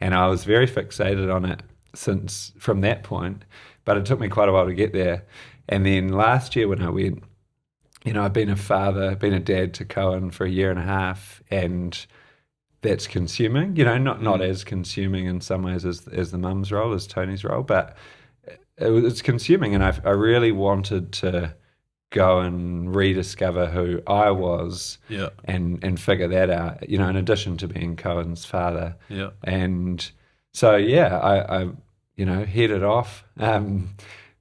and I was very fixated on it from that point. But it took me quite a while to get there. And then last year when I went, I've been a dad to Cohen for a year and a half, and that's consuming. Not as consuming in some ways as the mum's role, as Tony's role, but it's consuming. And I really wanted to go and rediscover who I was, and figure that out, in addition to being Cohen's father.
Yeah.
And so, I headed off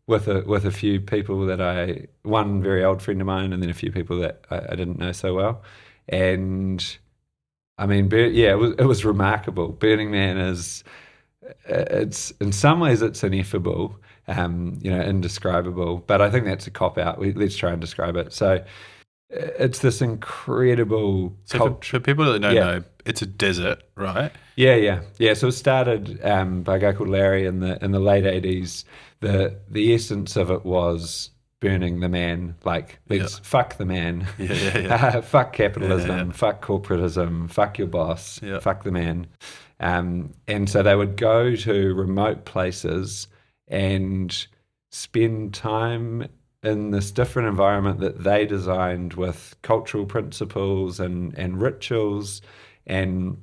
with a few people that one very old friend of mine, and then a few people that I didn't know so well. And I mean, it was remarkable. Burning Man it's in some ways it's ineffable, indescribable, but I think that's a cop-out. Let's try and describe it. So it's this incredible culture.
For people that don't know, it's a desert, right?
Yeah. So it started by a guy called Larry in the late 80s. The essence of it was burning the man, like, let's fuck the man, fuck capitalism, fuck corporatism, fuck your boss, fuck the man. And so they would go to remote places and spend time in this different environment that they designed with cultural principles and rituals. And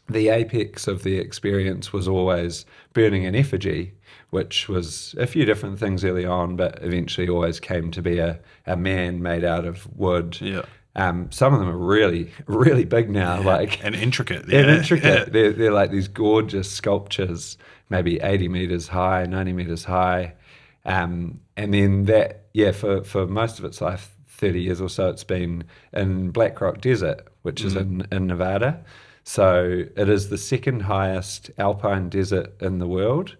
the apex of the experience was always burning an effigy, which was a few different things early on, but eventually always came to be a man made out of wood. Yeah. Some of them are really, really big now,
and intricate.
They're like these gorgeous sculptures, maybe 80 meters high, 90 meters high. And then for most of its life, 30 years or so, it's been in Black Rock Desert, which is in Nevada. So it is the second highest alpine desert in the world.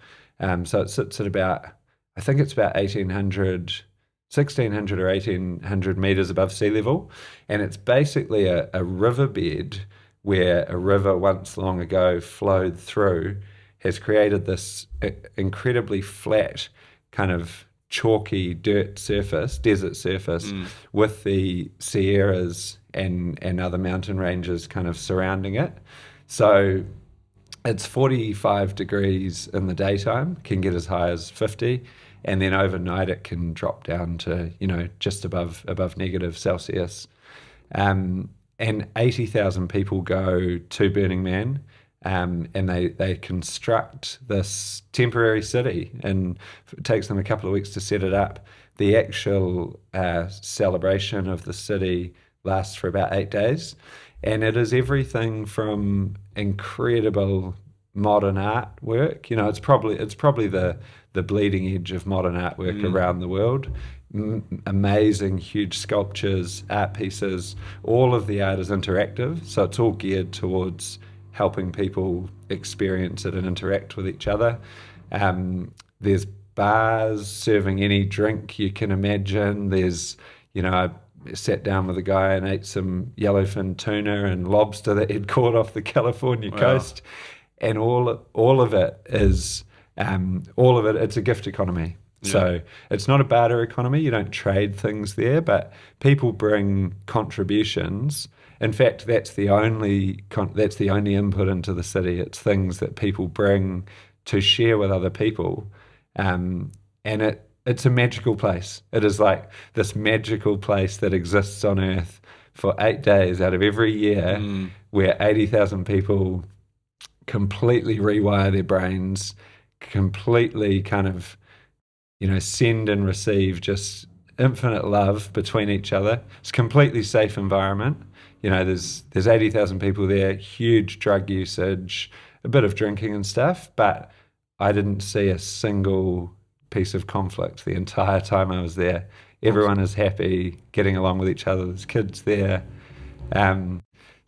So it sits at about 1,600 or 1,800 meters above sea level. And it's basically a riverbed where a river once long ago flowed through, has created this incredibly flat kind of chalky desert surface with the Sierras and other mountain ranges kind of surrounding it. So it's 45 degrees in the daytime, can get as high as 50, and then overnight it can drop down to, just above negative Celsius. And 80,000 people go to Burning Man, and they construct this temporary city, and it takes them a couple of weeks to set it up. The actual celebration of the city lasts for about 8 days, and it is everything from incredible modern artwork. It's probably the bleeding edge of modern artwork around the world. Amazing, huge sculptures, art pieces. All of the art is interactive, so it's all geared towards helping people experience it and interact with each other. There's bars serving any drink you can imagine. There's, I sat down with a guy and ate some yellowfin tuna and lobster that he'd caught off the California coast. And all of it is, it's a gift economy. Yeah. So it's not a barter economy. You don't trade things there, but people bring contributions in fact, that's the only input into the city. It's things that people bring to share with other people, and it's a magical place. It is like this magical place that exists on Earth for 8 days out of every year, where 80,000 people completely rewire their brains, completely kind of, send and receive just infinite love between each other. It's a completely safe environment. There's 80,000 people there, huge drug usage, a bit of drinking and stuff, but I didn't see a single piece of conflict the entire time I was there. Everyone is happy, getting along with each other. There's kids there.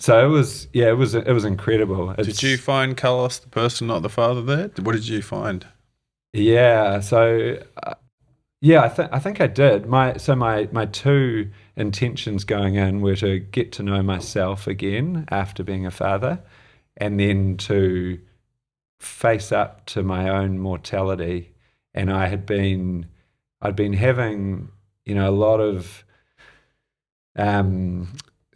So it was incredible.
Did you find Carlos the person, not the father there? What did you find?
Yeah, so I think I did. My two intentions going in were to get to know myself again after being a father, and then to face up to my own mortality. And I'd been having, a lot of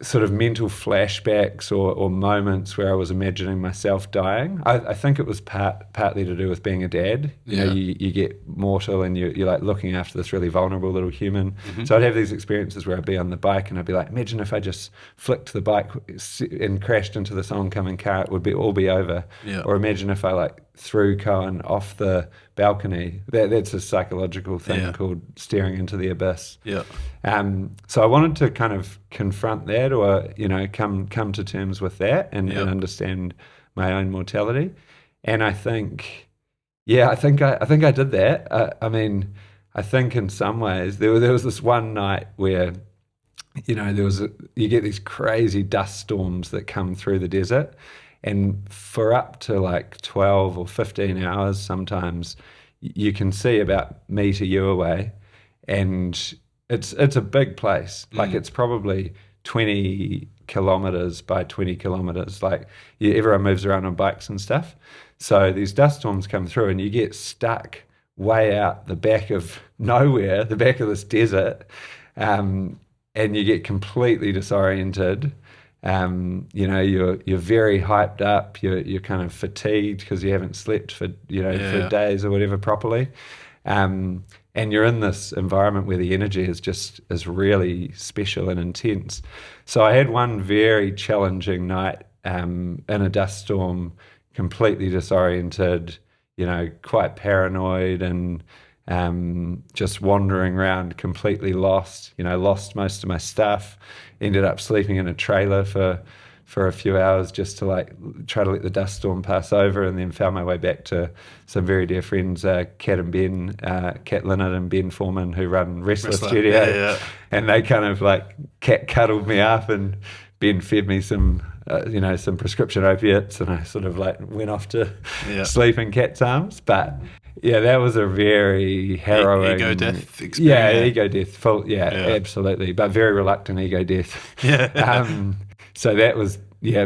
sort of mental flashbacks or moments where I was imagining myself dying. I think it was partly to do with being a dad. You get mortal and you're like looking after this really vulnerable little human. Mm-hmm. So I'd have these experiences where I'd be on the bike and I'd be like, imagine if I just flicked the bike and crashed into this oncoming car, it would all be over. Yeah. Or imagine if I threw Cohen off the balcony. That's a psychological thing called staring into the abyss. Yeah. So I wanted to kind of confront that, or come to terms with that and understand my own mortality. And I think I think I did that. I think in some ways there was this one night where you get these crazy dust storms that come through the desert. And for up to 12 or 15 hours, sometimes you can see about me to you away, and it's a big place. It's probably 20 kilometers by 20 kilometers. Everyone moves around on bikes and stuff. So these dust storms come through, and you get stuck way out the back of nowhere, the back of this desert, and you get completely disoriented. You're very hyped up. You're kind of fatigued because you haven't slept for days or whatever properly, and you're in this environment where the energy is really special and intense. So I had one very challenging night in a dust storm, completely disoriented, quite paranoid and just wandering around, completely lost. Lost most of my stuff. Ended up sleeping in a trailer for a few hours just to try to let the dust storm pass over, and then found my way back to some very dear friends, Kat Leonard and Ben Foreman, who run Restless Studio. Yeah. And they kind of Kat cuddled me up, and Ben fed me some prescription opiates, and I sort of went off to sleep in Kat's arms. But yeah, that was a very harrowing
ego death experience.
Yeah, ego death. Full, absolutely, but very reluctant ego death. Yeah. So that was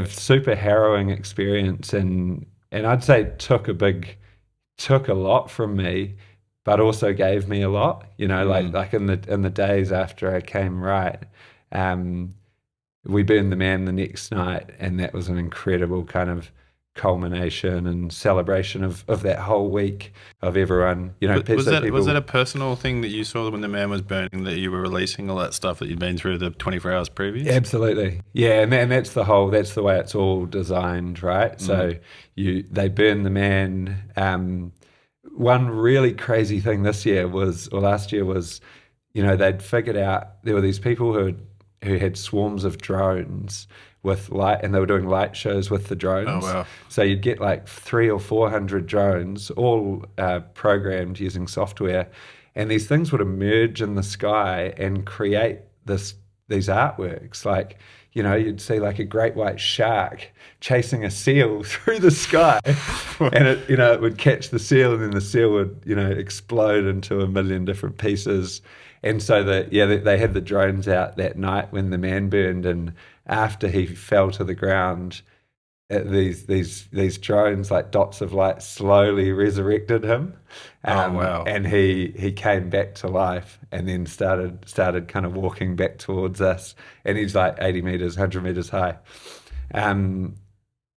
super harrowing experience, and I'd say took a lot from me, but also gave me a lot. Like in the days after I came right, we burned the man the next night, and that was an incredible kind of culmination and celebration of that whole week of everyone.
Was that a personal thing that you saw when the man was burning, that you were releasing all that stuff that you'd been through the 24 hours previous?
Absolutely, yeah, and that's the way it's all designed, right? So they burn the man. One really crazy thing last year was they'd figured out there were these people who had swarms of drones with light, and they were doing light shows with the drones. Oh, wow. So you'd get 300 or 400 drones, all programmed using software, and these things would emerge in the sky and create these artworks. You'd see a great white shark chasing a seal through the sky, and it would catch the seal, and then the seal would explode into a million different pieces. And so they had the drones out that night when the man burned, and after he fell to the ground, these drones, like dots of light, slowly resurrected him.
Wow.
And he came back to life, and then started kind of walking back towards us. And he's like 80 meters, 100 meters high. And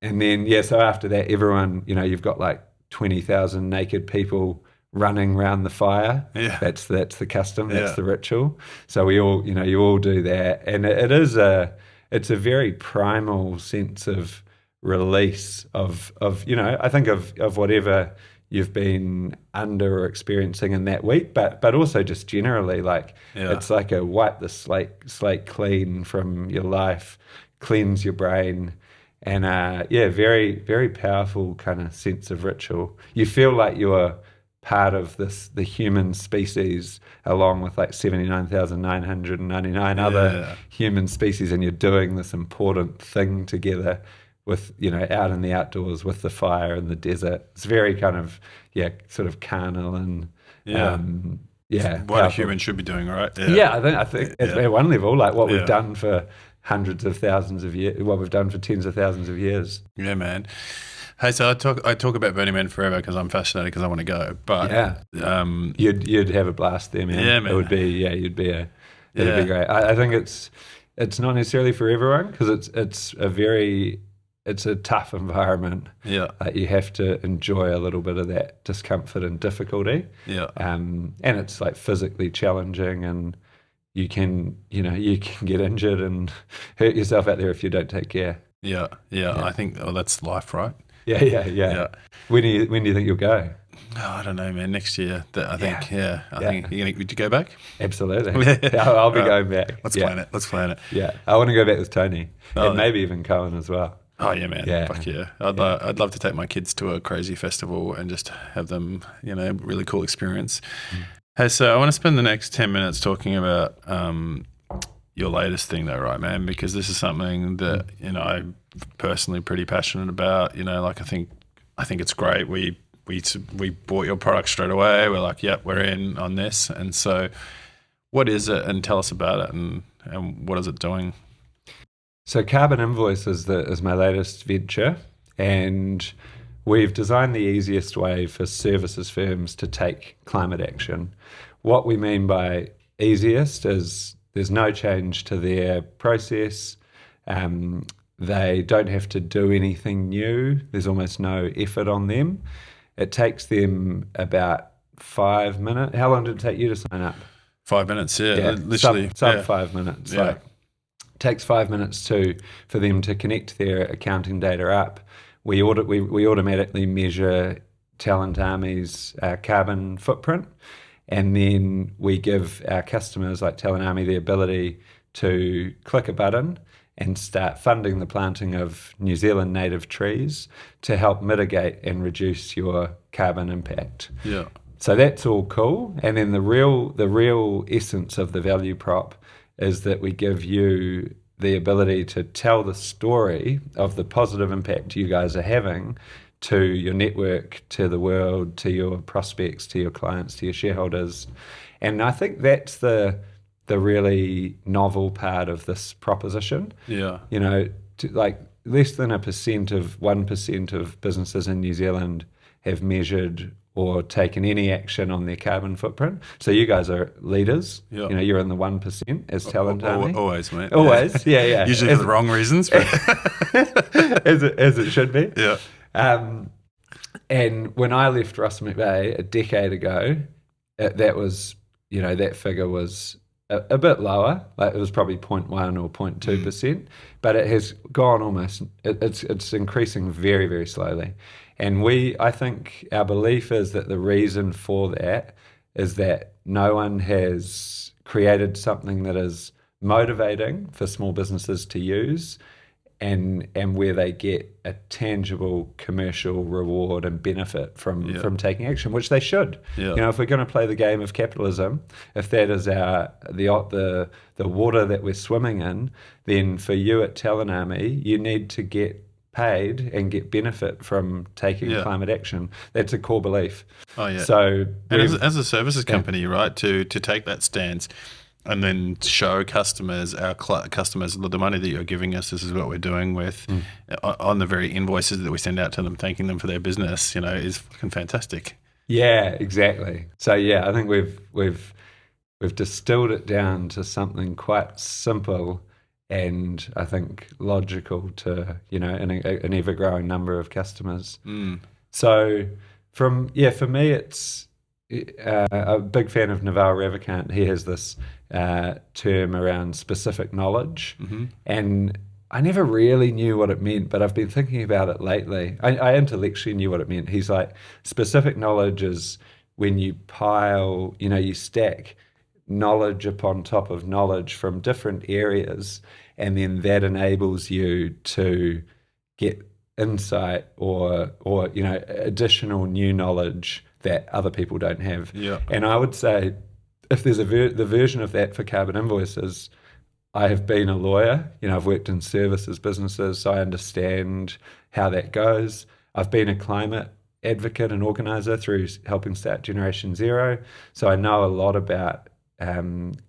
then so after that, everyone, you've got like 20,000 naked people running around the fire.
Yeah.
That's the custom. That's the ritual. So we all, you all do that, and it's a very primal sense of release of I think of whatever you've been under or experiencing in that week, but also just generally, like it's like a wipe the slate clean from your life, cleanse your brain. And very, very powerful kind of sense of ritual. You feel like you're part of the human species, along with like 79,999 other human species, and you're doing this important thing together with, out in the outdoors with the fire in the desert. It's very kind of, sort of carnal and
what
powerful.
a human should be doing, right?
I think at one level, like what we've done for hundreds of thousands of years, what we've done for tens of thousands of years.
Yeah, man. Hey, so I talk about Burning Man forever because I'm fascinated, because I want to go. But
you'd have a blast there, man.
Yeah, man.
It would be it'd be great. I think it's not necessarily for everyone, because it's a tough environment.
Yeah.
You have to enjoy a little bit of that discomfort and difficulty.
Yeah.
And it's like physically challenging, and you can get injured and hurt yourself out there if you don't take care.
Yeah. I think that's life, right?
Yeah. When do you think you'll go?
Oh, I don't know, man. Next year, I think. I think would you go back?
Absolutely. I'll be going back.
Let's plan it.
Yeah, I want to go back with Tony, and maybe even Cohen as well.
Oh yeah, man.
Yeah.
Fuck yeah. I'd love to take my kids to a crazy festival and just have them, really cool experience. Hey, so I want to spend the next 10 minutes talking about your latest thing though, right, man? Because this is something that, I'm personally pretty passionate about. Like I think it's great. We bought your product straight away. We're like, yep, we're in on this. And so what is it, and tell us about it, and what is it doing?
So CarbonInvoice is my latest venture, and we've designed the easiest way for services firms to take climate action. What we mean by easiest is there's no change to their process. They don't have to do anything new. There's almost no effort on them. It takes them about 5 minutes. How long did it take you to sign up?
5 minutes, literally.
Sub 5 minutes.
Yeah.
Like, it takes 5 minutes for them to connect their accounting data up. We automatically measure Talent Army's carbon footprint, and then we give our customers like Talent Army the ability to click a button and start funding the planting of New Zealand native trees to help mitigate and reduce your carbon impact.
Yeah.
So that's all cool. And then the real essence of the value prop is that we give you the ability to tell the story of the positive impact you guys are having to your network, to the world, to your prospects, to your clients, to your shareholders. And I think that's the really novel part of this proposition.
Yeah.
Like less than 1% of businesses in New Zealand have measured or taken any action on their carbon footprint. So you guys are leaders.
Yeah.
You're in the 1% as Talent Army.
Always, mate.
Always, yeah.
Usually for the wrong reasons. But
as it should be.
Yeah.
And when I left Russell McVeagh a decade ago, that was, that figure was a bit lower. Like it was probably 0.1 or 0.2%, but it has gone almost. It's increasing very, very slowly. And I think our belief is that the reason for that is that no one has created something that is motivating for small businesses to use, and where they get a tangible commercial reward and benefit from taking action, which they should.
Yeah.
If we're going to play the game of capitalism, if that is the water that we're swimming in, then for you at Talent Army, you need to get paid and get benefit from taking climate action. That's a core belief.
Oh yeah.
So
and as a services company, right, to take that stance, and then show customers, customers, the money that you're giving us, this is what we're doing with, on the very invoices that we send out to them, thanking them for their business, is fucking fantastic.
Yeah, exactly. So yeah, I think we've distilled it down to something quite simple and I think logical to an ever growing number of customers. So for me, it's a big fan of Naval Ravikant. He has this term around specific knowledge, and I never really knew what it meant, but I've been thinking about it lately. I intellectually knew what it meant. He's like, specific knowledge is when you pile, you stack knowledge upon top of knowledge from different areas, and then that enables you to get insight or additional new knowledge that other people don't have.
Yeah.
And I would say if there's the version of that for CarbonInvoice is, I have been a lawyer, I've worked in services businesses, so I understand how that goes. I've been a climate advocate and organiser through helping start Generation Zero, so I know a lot about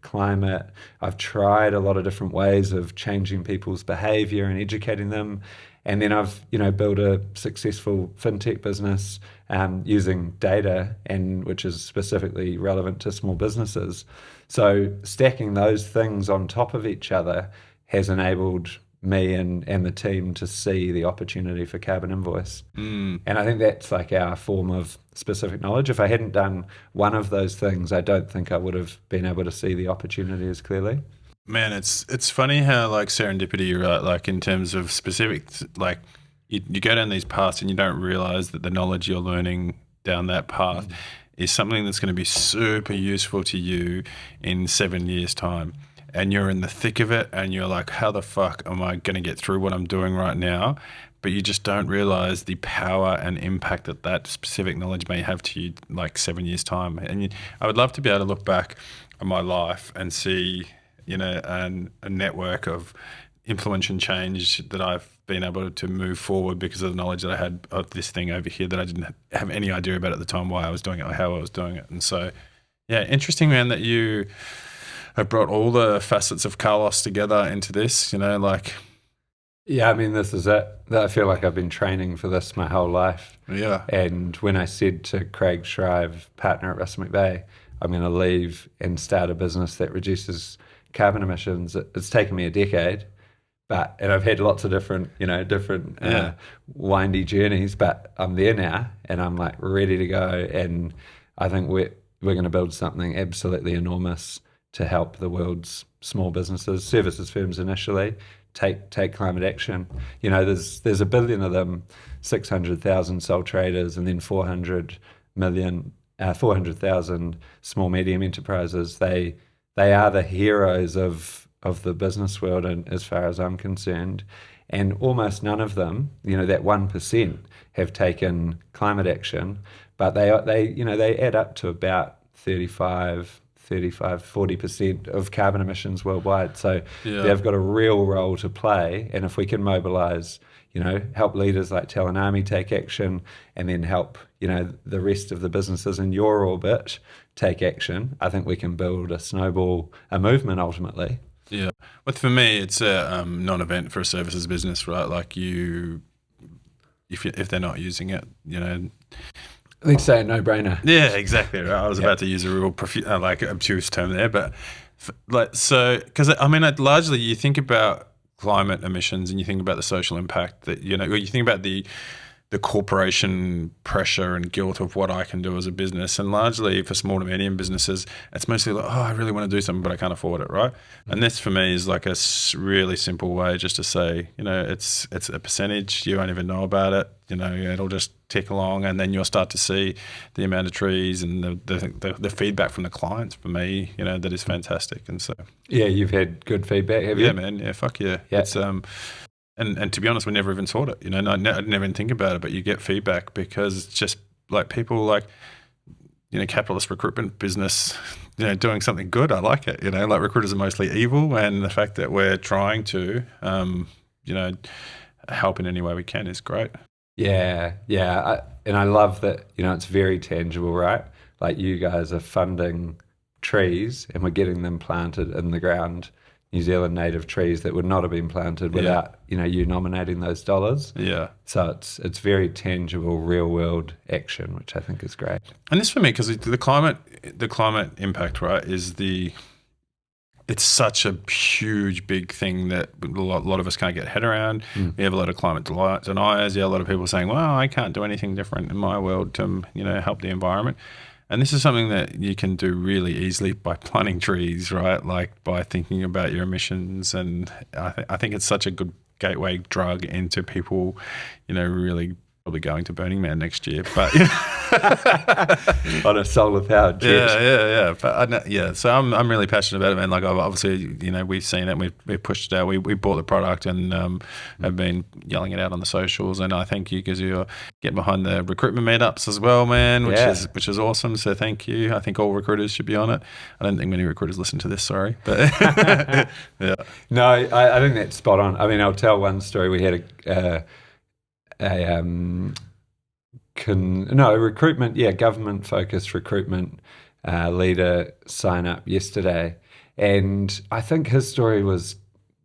climate. I've tried a lot of different ways of changing people's behaviour and educating them. And then I've, built a successful fintech business using data, and which is specifically relevant to small businesses. So stacking those things on top of each other has enabled me and the team to see the opportunity for CarbonInvoice. And I think that's like our form of specific knowledge. If I hadn't done one of those things, I don't think I would have been able to see the opportunity as clearly.
Man, it's funny how like serendipity, you're right, like in terms of specific, like you go down these paths and you don't realize that the knowledge you're learning down that path is something that's going to be super useful to you in 7 years' time. And you're in the thick of it and you're like, how the fuck am I going to get through what I'm doing right now? But you just don't realize the power and impact that specific knowledge may have to you like 7 years' time. And I would love to be able to look back on my life and see a network of influence and change that I've been able to move forward because of the knowledge that I had of this thing over here that I didn't have any idea about at the time, why I was doing it or how I was doing it. And so, yeah, interesting, man, that you have brought all the facets of Carlos together into this,
Yeah, I mean, this is it. I feel like I've been training for this my whole life.
Yeah.
And when I said to Craig Shrive, partner at Russell McVeagh, I'm going to leave and start a business that reduces carbon emissions, it's taken me a decade, and I've had lots of different windy journeys, but I'm there now and I'm like ready to go. And I think we're going to build something absolutely enormous to help the world's small businesses, services firms initially, take climate action. There's 1 billion of them, 600,000 sole traders, and then 400,000 small medium enterprises. They are the heroes of the business world, and as far as I'm concerned, and almost none of them, that 1% have taken climate action, but they add up to about 40% of carbon emissions worldwide. So they've got a real role to play, and if we can mobilize, help leaders like Talanami take action, and then help, the rest of the businesses in your orbit take action, I think we can build a movement ultimately.
Yeah. But for me, it's a non-event for a services business, right? Like if they're not using it,
Let's say a no-brainer.
Yeah, exactly. Right. I was about to use a real obtuse term there, but because largely you think about climate emissions and you think about the social impact that you think about the corporation pressure and guilt of what I can do as a business, and largely for small to medium businesses, it's mostly like, I really want to do something, but I can't afford it, right? And this for me is like a really simple way just to say, it's a percentage, you won't even know about it, it'll just tick along, and then you'll start to see the amount of trees and the feedback from the clients. For me, that is fantastic. And so
you've had good feedback, have you?
Yeah, man. Yeah, fuck yeah. It's And to be honest, we never even thought it. I never even think about it, but you get feedback because it's just like people like, capitalist recruitment business, doing something good. I like it. Like recruiters are mostly evil, and the fact that we're trying to, help in any way we can is great.
Yeah. And I love that, it's very tangible, right? Like you guys are funding trees, and we're getting them planted in the ground, New Zealand native trees that would not have been planted without you nominating those dollars.
Yeah.
So it's very tangible, real world action, which I think is great.
And this for me, because the climate impact, right, it's such a huge, big thing that a lot of us can't get a head around. We have a lot of climate deniers. Yeah, a lot of people saying, well, I can't do anything different in my world to, help the environment. And this is something that you can do really easily by planting trees, right? Like by thinking about your emissions. And I think it's such a good gateway drug into people, really probably going to Burning Man next year. But
on a solar powered jet.
Yeah. But so I'm really passionate about it, man. Like I've obviously, we've seen it, we've pushed it out. We bought the product and have been yelling it out on the socials. And I thank you because you're getting behind the recruitment meetups as well, man, which is awesome. So thank you. I think all recruiters should be on it. I don't think many recruiters listen to this, sorry. But yeah.
No, I think that's spot on. I mean, I'll tell one story. We had government-focused recruitment leader sign up yesterday, and I think his story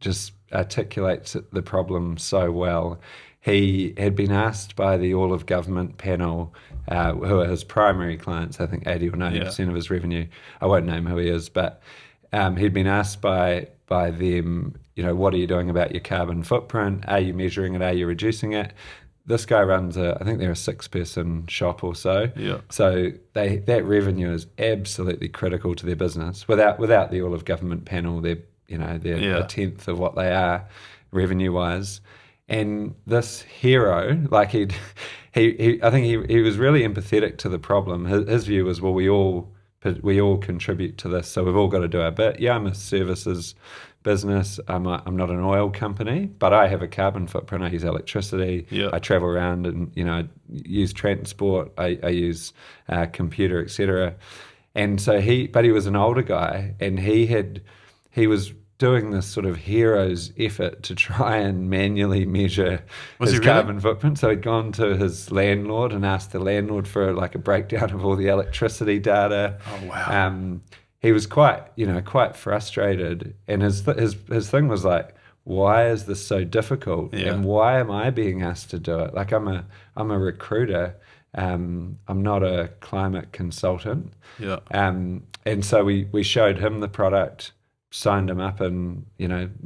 just articulates the problem so well. He had been asked by the all of government panel, who are his primary clients, I think 80 or 90% of his revenue. I won't name who he is, but he'd been asked by them, what are you doing about your carbon footprint? Are you measuring it? Are you reducing it? This guy runs I think they're a 6-person shop or so.
Yeah.
So that revenue is absolutely critical to their business. Without the all of government panel, they're a tenth of what they are revenue wise. And this hero, like I think he was really empathetic to the problem. His view was, well, we all contribute to this, so we've all got to do our bit. Yeah, I'm a services business. I'm not an oil company, but I have a carbon footprint. I use electricity. Yeah. I travel around and I use transport. I use computer, etc. And so he was an older guy, and he was doing this sort of hero's effort to try and manually measure his carbon footprint. So he'd gone to his landlord and asked the landlord for like a breakdown of all the electricity data.
Oh wow.
He was quite frustrated, and his thing was like, why is this so difficult, and why am I being asked to do it? Like I'm a recruiter, I'm not a climate consultant.
Yeah.
And so we showed him the product, signed him up in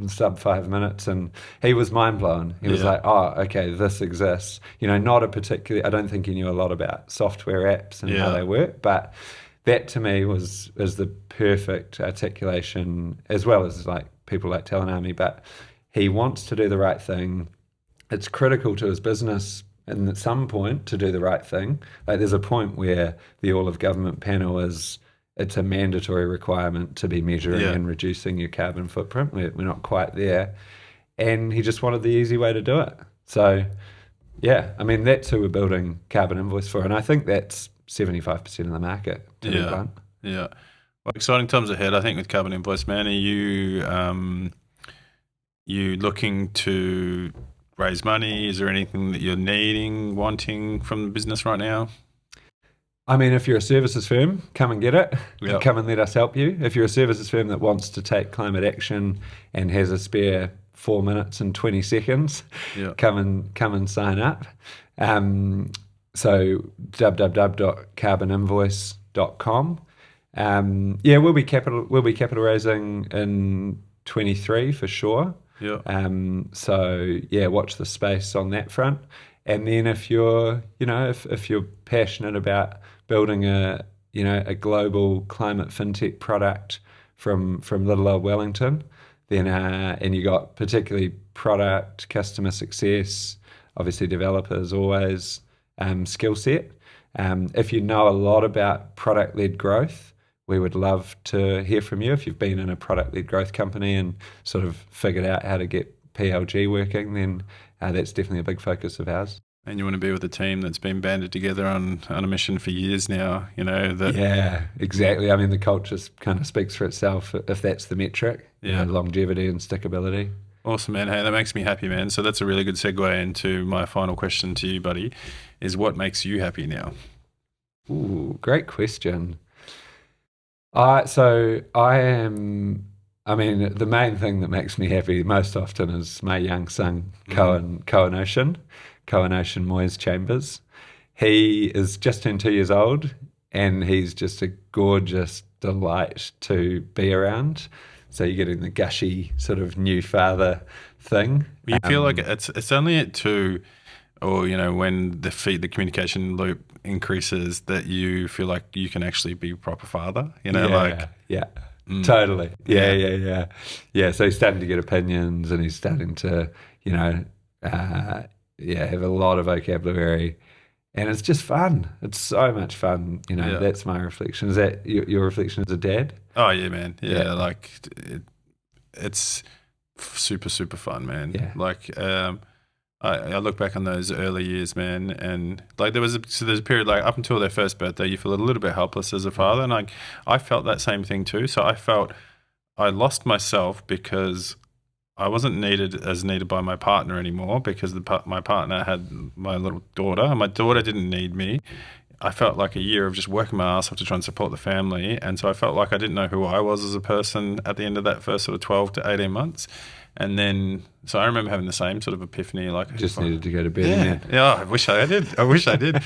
sub 5 minutes, and he was mind blown. He was like, oh, okay, this exists. Not a particularly. I don't think he knew a lot about software apps and how they work, but that to me was the perfect articulation, as well as like people like Talanami. But he wants to do the right thing. It's critical to his business, and at some point to do the right thing. Like there's a point where the all of government panel it's a mandatory requirement to be measuring and reducing your carbon footprint. We're not quite there, and he just wanted the easy way to do it. So yeah, I mean that's who we're building CarbonInvoice for, and I think that's 75% of the market.
Yeah. Well, exciting times ahead, I think, with CarbonInvoice, man. Are you looking to raise money? Is there anything that you're wanting from the business right now?
I mean, if you're a services firm, come and get it.
Yep.
Come and let us help you. If you're a services firm that wants to take climate action and has a spare 4 minutes and 20 seconds, come and sign up. So www.carboninvoice.com. We'll be capital raising in 23 for sure.
Yeah.
Watch the space on that front. And then if you're passionate about building a global climate fintech product from little old Wellington, then and you got particularly product, customer success, obviously developers always. Skill set. If you know a lot about product-led growth, we would love to hear from you. If you've been in a product-led growth company and sort of figured out how to get PLG working, then that's definitely a big focus of ours.
And you want to be with a team that's been banded together on a mission for years now,
Yeah, exactly. I mean, the culture kind of speaks for itself if that's the metric, longevity and stickability.
Awesome, man. Hey, that makes me happy, man. So that's a really good segue into my final question to you, buddy, is what makes you happy now?
Ooh, great question. So I am. I mean, the main thing that makes me happy most often is my young son, Cohen Ocean Moyes Chambers. He is just turned 2 years old, and he's just a gorgeous delight to be around. So you're getting the gushy sort of new father thing.
You feel like it's only at 2, or when the communication loop increases, that you feel like you can actually be a proper father.
Totally. Yeah. So he's starting to get opinions, and he's starting to, have a lot of vocabulary, and it's just fun. It's so much fun. That's my reflection. Is that your reflection as a dad?
Oh yeah, man. Yeah. Like it's super, super fun, man.
Yeah.
Like, I look back on those early years, man, and like there's a period, like up until their first birthday, you feel a little bit helpless as a father, and I felt that same thing too. So I felt I lost myself because I wasn't needed by my partner anymore, because my partner had my little daughter, and my daughter didn't need me. I felt like a year of just working my ass off to try and support the family, and so I felt like I didn't know who I was as a person at the end of that first sort of 12 to 18 months. And then, so I remember having the same sort of epiphany, like
just needed to go to bed.
Yeah, I wish I did.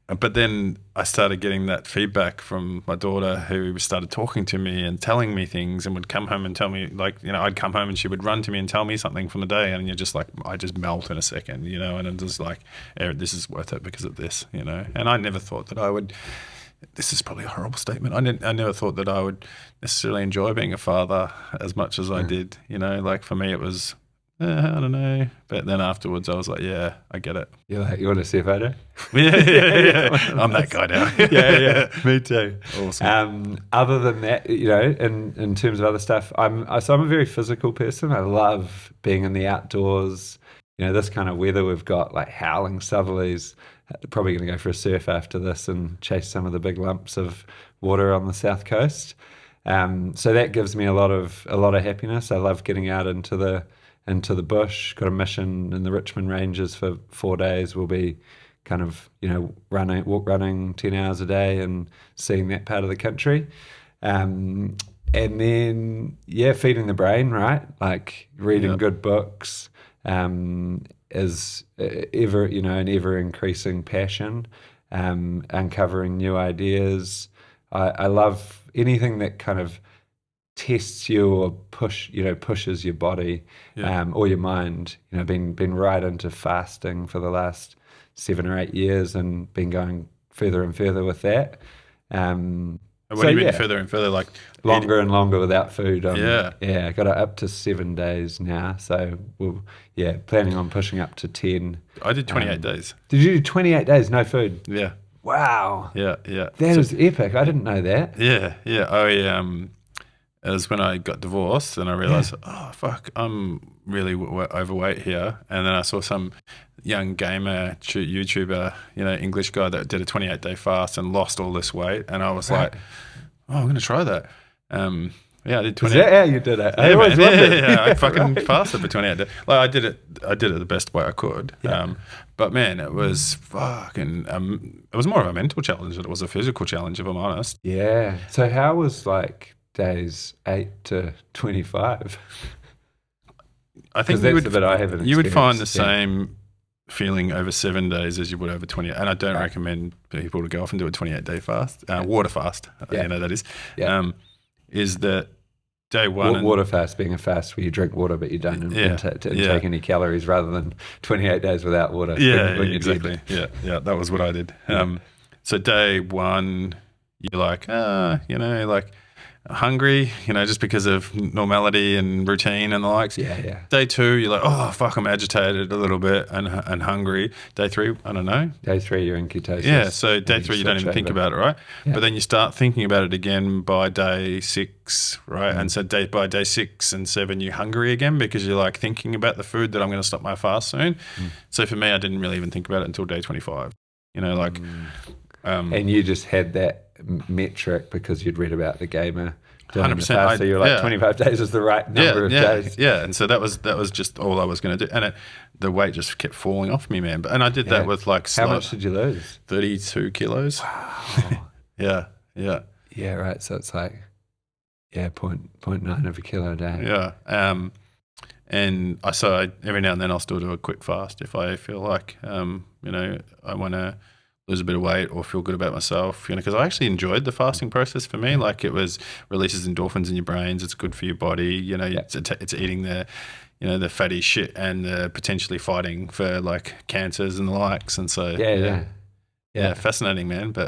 But then I started getting that feedback from my daughter, who started talking to me and telling me things, and would come home and tell me, like, I'd come home and she would run to me and tell me something from the day, and you're just like, I just melt in a second, and it's just like, this is worth it because of this, And I never thought that I would. This is probably a horrible statement. I never thought that I would necessarily enjoy being a father as much as I did. Like for me, it was, I don't know. But then afterwards, I was like, yeah, I get it.
You're like, you want to see a photo?
Yeah. I'm that guy now.
Yeah. Me too.
Awesome.
Other than that, in terms of other stuff, I'm a very physical person. I love being in the outdoors. This kind of weather, we've got like howling southerlies. Probably going to go for a surf after this and chase some of the big lumps of water on the south coast. So that gives me a lot of happiness. I love getting out into the bush. Got a mission in the Richmond Ranges for 4 days. We'll be kind of running 10 hours a day and seeing that part of the country. And then feeding the brain, right? Like reading good books. Is ever, an ever increasing passion, uncovering new ideas. I love anything that kind of tests you or pushes your body, or your mind. Been right into fasting for the last 7 or 8 years, and been going further and further with that.
What do you mean further and further? Like
longer and longer without food.
Yeah.
Got it up to 7 days now. So we're planning on pushing up to 10.
I did 28 days.
Did you do 28 days, no food?
Yeah.
Wow.
Yeah.
That is epic. I didn't know that.
Yeah. It was when I got divorced, and I realized, oh fuck, I'm really overweight here. And then I saw some young gamer YouTuber, English guy that did a 28-day fast and lost all this weight, and I was like, oh, I'm going to try that. I did 28.
Is that how you did it?
I always wondered. Yeah, I fucking fasted for 28 days. Like I did it the best way I could.
Yeah.
But man, it was fucking. It was more of a mental challenge than it was a physical challenge, if I'm honest.
Yeah. So how was like days 8 to 25?
I think
that's the bit I haven't experienced.
You would find the same feeling over 7 days as you would over 20. And I don't recommend people to go off and do a 28-day fast, water fast. That is.
Yeah.
Is that day one?
Water fast being a fast where you drink water but you don't take any calories, rather than 28 days without water.
Yeah, exactly. Yeah, that was what I did. So day one, you're like, hungry, just because of normality and routine and the likes.
Yeah.
Day two, you're like, oh, fuck, I'm agitated a little bit and hungry. Day three, I don't know.
Day three, you're in ketosis.
Yeah, so day three, you don't even think about it, right? Yeah. But then you start thinking about it again by day 6, right? And so by day 6 and 7, you're hungry again because you're like thinking about the food that I'm going to stop my fast soon. So for me, I didn't really even think about it until day 25.
And you just had that metric because you'd read about the gamer
100%.
So you're like 25 days is the right number of days.
Yeah, and so that was just all I was going to do, and the weight just kept falling off me, man. And I did that with like
how much did you lose?
32 kilos.
Wow.
Yeah.
Yeah, right. So it's like, 0.9 of a kilo a day.
Yeah. And every now and then I'll still do a quick fast if I feel like, I want to lose a bit of weight or feel good about myself, because I actually enjoyed the fasting process for me. Like, it releases endorphins in your brains. It's good for your body. It's eating the fatty shit and potentially fighting for like cancers and the likes. And so, yeah, fascinating, man. But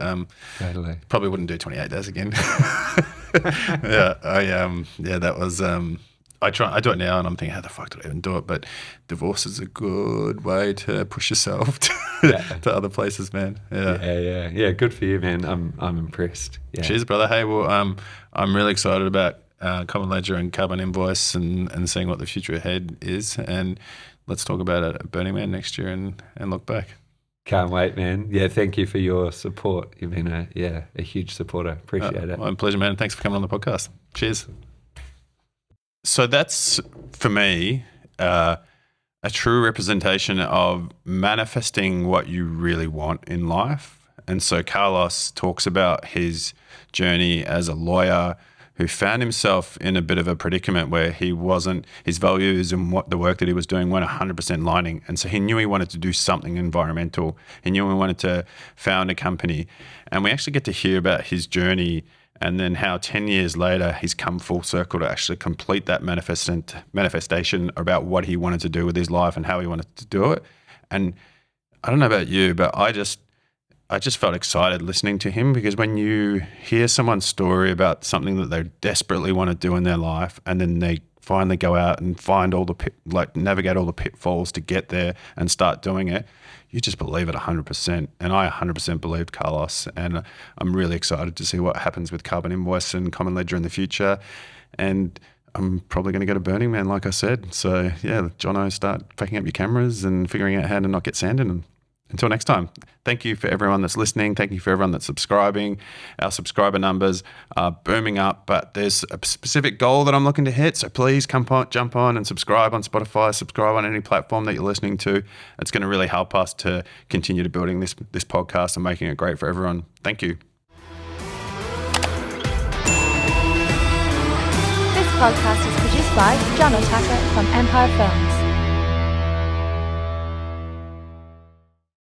Totally.
probably wouldn't do 28 days again. That was, I do it now and I'm thinking, how the fuck did I even do it? But divorce is a good way to push yourself to other places, man.
Yeah. Good for you, man. I'm impressed. Yeah.
Cheers, brother. Hey, well, I'm really excited about Common Ledger and CarbonInvoice and seeing what the future ahead is. And let's talk about it at Burning Man next year and look back.
Can't wait, man. Yeah, thank you for your support. You've been a huge supporter. Appreciate it.
My pleasure, man. Thanks for coming on the podcast. Cheers. So that's, for me, a true representation of manifesting what you really want in life. And so Carlos talks about his journey as a lawyer who found himself in a bit of a predicament where his values and what the work that he was doing weren't 100% lining. And so he knew he wanted to do something environmental. He knew he wanted to found a company. And we actually get to hear about his journey and then how 10 years later he's come full circle to actually complete that manifestation about what he wanted to do with his life and how he wanted to do it. And I don't know about you, but I just felt excited listening to him, because when you hear someone's story about something that they desperately want to do in their life and then they finally go out and find navigate all the pitfalls to get there and start doing it, you just believe it 100%. And I 100% believed Carlos, and I'm really excited to see what happens with CarbonInvoice and Common Ledger in the future. And I'm probably going to go to Burning Man, like I said. So yeah, Jono, start packing up your cameras and figuring out how to not get sanded. And until next time, thank you for everyone that's listening. Thank you for everyone that's subscribing. Our subscriber numbers are booming up, but there's a specific goal that I'm looking to hit. So please jump on and subscribe on Spotify, subscribe on any platform that you're listening to. It's going to really help us to continue to building this podcast and making it great for everyone. Thank you.
This podcast is produced by John O'Tucker from Empire Films.